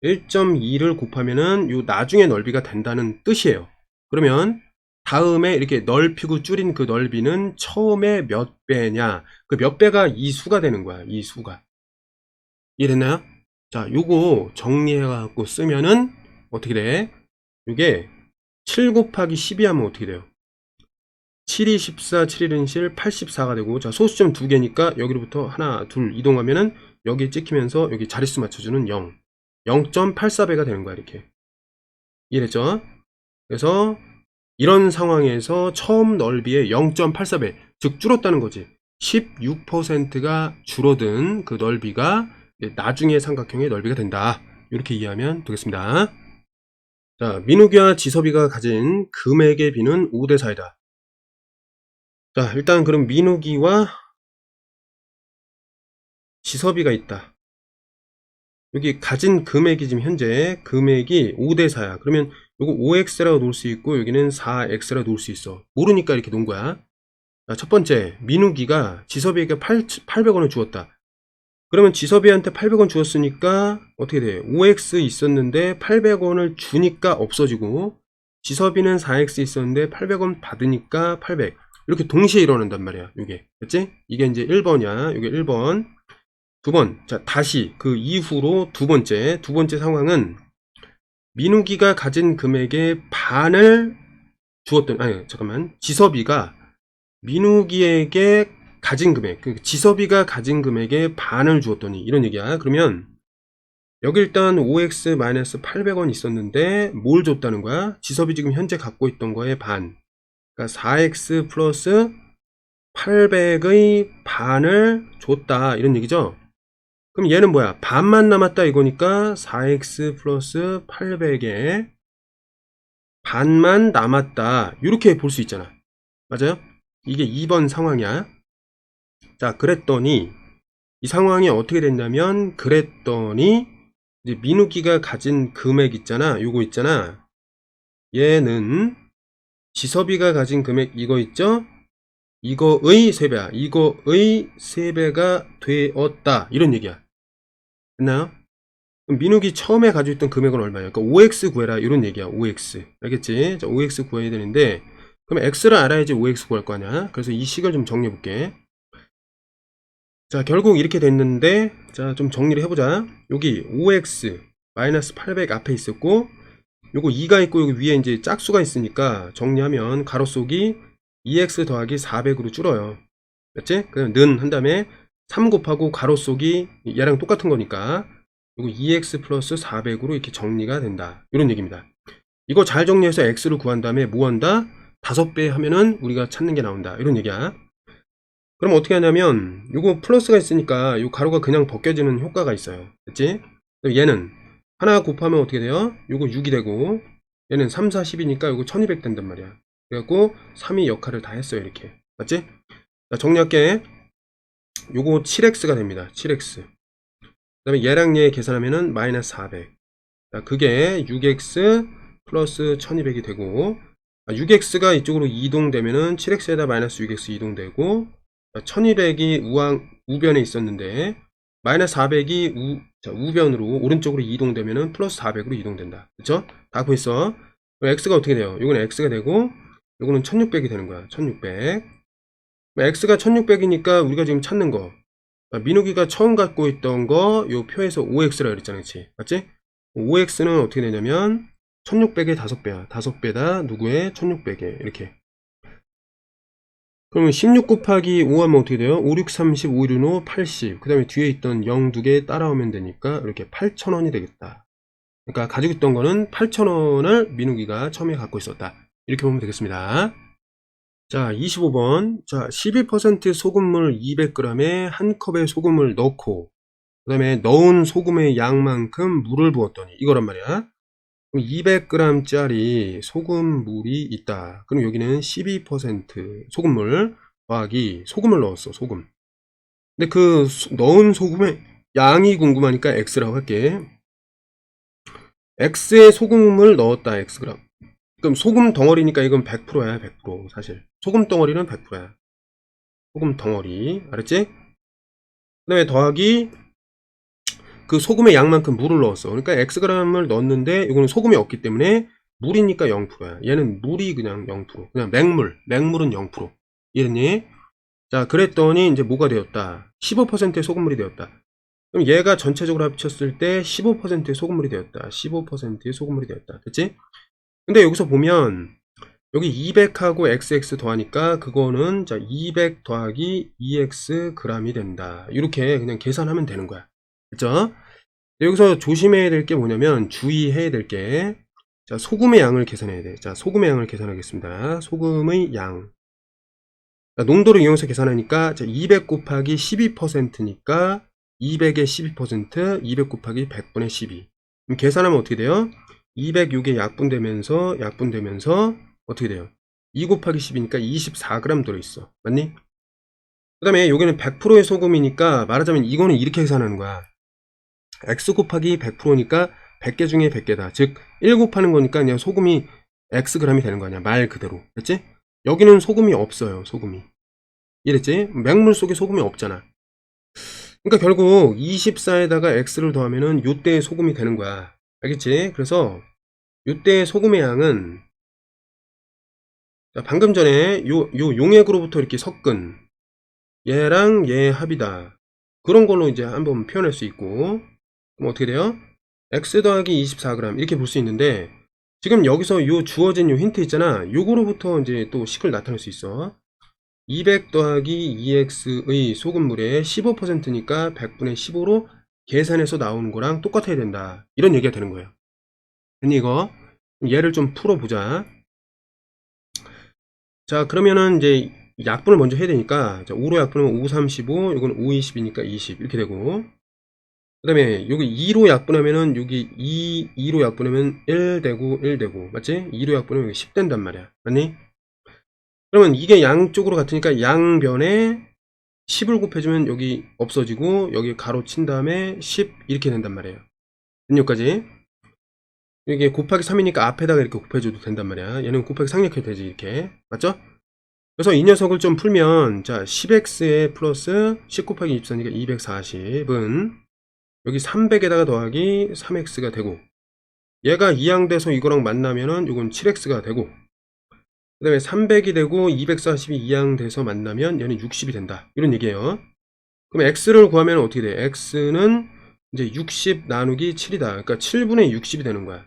1.2를 곱하면은 요 나중에 넓이가 된다는 뜻이에요. 그러면 다음에 이렇게 넓히고 줄인 그 넓이는 처음에 몇 배냐, 그 몇 배가 이 수가 되는 거야. 이 수가. 이해됐나요? 자, 요거 정리해갖고 쓰면은 어떻게 돼? 요게 7 곱하기 12 하면 어떻게 돼요? 7이 14, 7일은 실 84가 되고, 자, 소수점 두 개니까 여기로부터 하나, 둘 이동하면은 여기 찍히면서 여기 자릿수 맞춰주는 0. 0.84배가 되는 거야, 이렇게. 이해됐죠? 그래서 이런 상황에서 처음 넓이의 0.84배, 즉 줄었다는 거지. 16%가 줄어든 그 넓이가 나중에 삼각형의 넓이가 된다. 이렇게 이해하면 되겠습니다. 자, 민욱이와 지섭이가 가진 금액의 비는 5대 4이다. 자, 일단 그럼 민욱이와 지섭이가 있다. 여기 가진 금액이 지금 현재 금액이 5대 4야. 그러면 요거 5x라고 놓을 수 있고 여기는 4x라고 놓을 수 있어. 모르니까 이렇게 놓은 거야. 자, 첫 번째, 민욱이가 지섭이에게 800원을 주었다. 그러면 지섭이한테 800원 주었으니까 어떻게 돼? 5x 있었는데 800원을 주니까 없어지고, 지섭이는 4x 있었는데 800원 받으니까 800. 이렇게 동시에 일어난단 말이야. 이게. 그치? 이게 이제 1번이야. 이게 1번. 두 번. 자, 다시 그 이후로 두 번째 상황은 민욱이가 가진 금액의 반을 주었던, 아니, 잠깐만. 지섭이가 민욱이에게 가진 금액, 지섭이가 가진 금액의 반을 주었더니 이런 얘기야. 그러면 여기 일단 5x-800원 있었는데 뭘 줬다는 거야? 지섭이 지금 현재 갖고 있던 거의 반. 그러니까 4x 플러스 800의 반을 줬다. 이런 얘기죠. 그럼 얘는 뭐야? 반만 남았다 이거니까 4x 플러스 800의 반만 남았다. 이렇게 볼 수 있잖아. 맞아요? 이게 2번 상황이야. 자, 그랬더니 이 상황이 어떻게 됐냐면, 그랬더니 이제 민욱이가 가진 금액 있잖아. 요거 있잖아. 얘는 지섭이가 가진 금액 이거 있죠? 이거의 3배야. 이거의 3배가 되었다. 이런 얘기야. 됐나요? 그럼 민욱이 처음에 가지고 있던 금액은 얼마야? 그러니까 5x 구해라. 이런 얘기야. 5x. 알겠지? 자, 5x 구해야 되는데, 그럼 x를 알아야지 5x 구할 거 아니야? 그래서 이 식을 좀 정리해 볼게. 자, 결국 이렇게 됐는데, 자, 좀 정리를 해보자. 여기 5x 마이너스 800 앞에 있었고, 요거 2가 있고 여기 위에 이제 짝수가 있으니까 정리하면 가로속이 2x 더하기 400으로 줄어요. 맞지? 그럼 는 한 다음에 3 곱하고 가로속이 얘랑 똑같은 거니까 요거 2x 플러스 400으로 이렇게 정리가 된다. 이런 얘기입니다. 이거 잘 정리해서 x를 구한 다음에 뭐 한다? 5배 하면은 우리가 찾는 게 나온다. 이런 얘기야. 그럼 어떻게 하냐면 요거 플러스가 있으니까 요 가로가 그냥 벗겨지는 효과가 있어요. 됐지? 얘는 하나 곱하면 어떻게 돼요? 요거 6이 되고, 얘는 3, 4, 10이니까 요거 1200 된단 말이야. 그래갖고 3이 역할을 다 했어요. 이렇게. 맞지? 자, 정리할게. 요거 7x가 됩니다. 7x. 그 다음에 얘랑 얘 계산하면은 마이너스 400. 자, 그게 6x 플러스 1200이 되고, 6x가 이쪽으로 이동되면은 7x에다 마이너스 6x 이동되고, 1200이 우변에 있었는데 마이너스 400이 우변으로 오른쪽으로 이동되면은 플러스 400으로 이동된다. 그쵸? 다 구했어. 그럼 x가 어떻게 돼요? 요거는 x가 되고 요거는 1600이 되는 거야. 1600. x가 1600이니까 우리가 지금 찾는 거, 민욱이가 처음 갖고 있던 거 요 표에서 5x라 그랬잖아. 그치? 맞지? 5x는 어떻게 되냐면 1600의 5배야. 5배다 누구의 1600에 이렇게. 그러면 16 곱하기 5 하면 어떻게 돼요? 5, 6, 30, 5, 1, 5, 80. 그 다음에 뒤에 있던 0 2개 따라오면 되니까 이렇게 8,000원이 되겠다. 그러니까 가지고 있던 거는 8,000원을 민욱이가 처음에 갖고 있었다. 이렇게 보면 되겠습니다. 자, 25번. 자, 12% 소금물 200g에 한 컵에 소금을 넣고, 그 다음에 넣은 소금의 양만큼 물을 부었더니, 이거란 말이야. 200g짜리 소금물이 있다. 그럼 여기는 12% 소금물 더하기 소금을 넣었어. 소금. 근데 그 넣은 소금의 양이 궁금하니까 x라고 할게. x에 소금을 넣었다. xg. 그럼 소금 덩어리니까 이건 100%야. 100% 사실. 소금 덩어리는 100%야. 소금 덩어리. 알았지? 그 다음에 더하기 그 소금의 양만큼 물을 넣었어. 그러니까 xg을 넣었는데 이거는 소금이 없기 때문에 물이니까 0%야. 얘는 물이 그냥 0%. 그냥 맹물은 0%. 이랬니? 자, 그랬더니 이제 뭐가 되었다? 15%의 소금물이 되었다. 그럼 얘가 전체적으로 합쳤을 때 15%의 소금물이 되었다. 15%의 소금물이 되었다. 됐지? 근데 여기서 보면 여기 200하고 XX 더하니까 그거는 자 200 더하기 2X g이 된다. 이렇게 그냥 계산하면 되는 거야. 그쵸? 여기서 조심해야 될 게 뭐냐면 주의해야 될 게 자 소금의 양을 계산해야 돼. 자 소금의 양을 계산하겠습니다. 소금의 양. 자, 농도를 이용해서 계산하니까 자, 200 곱하기 12%니까 200의 12%, 200 곱하기 100분의 12. 그럼 계산하면 어떻게 돼요? 206에 약분되면서 어떻게 돼요? 2 곱하기 10이니까 24g 들어있어. 맞니? 그 다음에 여기는 100%의 소금이니까 말하자면 이거는 이렇게 계산하는 거야. x 곱하기 100%니까 100개 중에 100개다. 즉, 1 곱하는 거니까 그냥 소금이 xg이 되는 거 아니야. 말 그대로. 됐지? 여기는 소금이 없어요. 소금이. 이랬지? 맹물 속에 소금이 없잖아. 그러니까 결국 24에다가 x를 더하면은 요때의 소금이 되는 거야. 알겠지? 그래서 요때의 소금의 양은 자, 방금 전에 요 용액으로부터 이렇게 섞은 얘랑 얘의 합이다. 그런 걸로 이제 한번 표현할 수 있고 그럼 어떻게 돼요? x 더하기 24g 이렇게 볼 수 있는데 지금 여기서 요 주어진 요 힌트 있잖아. 요거로부터 이제 또 식을 나타낼 수 있어. 200 더하기 2x의 소금물의 15%니까 100분의 15로 계산해서 나오는 거랑 똑같아야 된다. 이런 얘기가 되는 거예요. 근데 이거 얘를 좀 풀어보자. 자, 그러면은 이제 약분을 먼저 해야 되니까 자, 5로 약분하면 5, 35, 이건 5, 20이니까 20 이렇게 되고 그 다음에 여기 2로 약분하면은 여기 2로 약분하면 1 되고 1 되고 맞지? 2로 약분하면 10 된단 말이야. 맞니? 그러면 이게 양쪽으로 같으니까 양변에 10을 곱해주면 여기 없어지고 여기 가로 친 다음에 10 이렇게 된단 말이에요. 여기까지 이게 곱하기 3이니까 앞에다가 이렇게 곱해줘도 된단 말이야. 얘는 곱하기 상력해도 되지 이렇게 맞죠? 그래서 이 녀석을 좀 풀면 자 10x에 플러스 10 곱하기 24니까 240은 여기 300에다가 더하기 3x가 되고 얘가 이항돼서 이거랑 만나면은 이건 7x가 되고 그 다음에 300이 되고 240이 이항돼서 만나면 얘는 60이 된다. 이런 얘기예요. 그럼 x를 구하면 어떻게 돼? x는 이제 60 나누기 7이다. 그러니까 7분의 60이 되는 거야.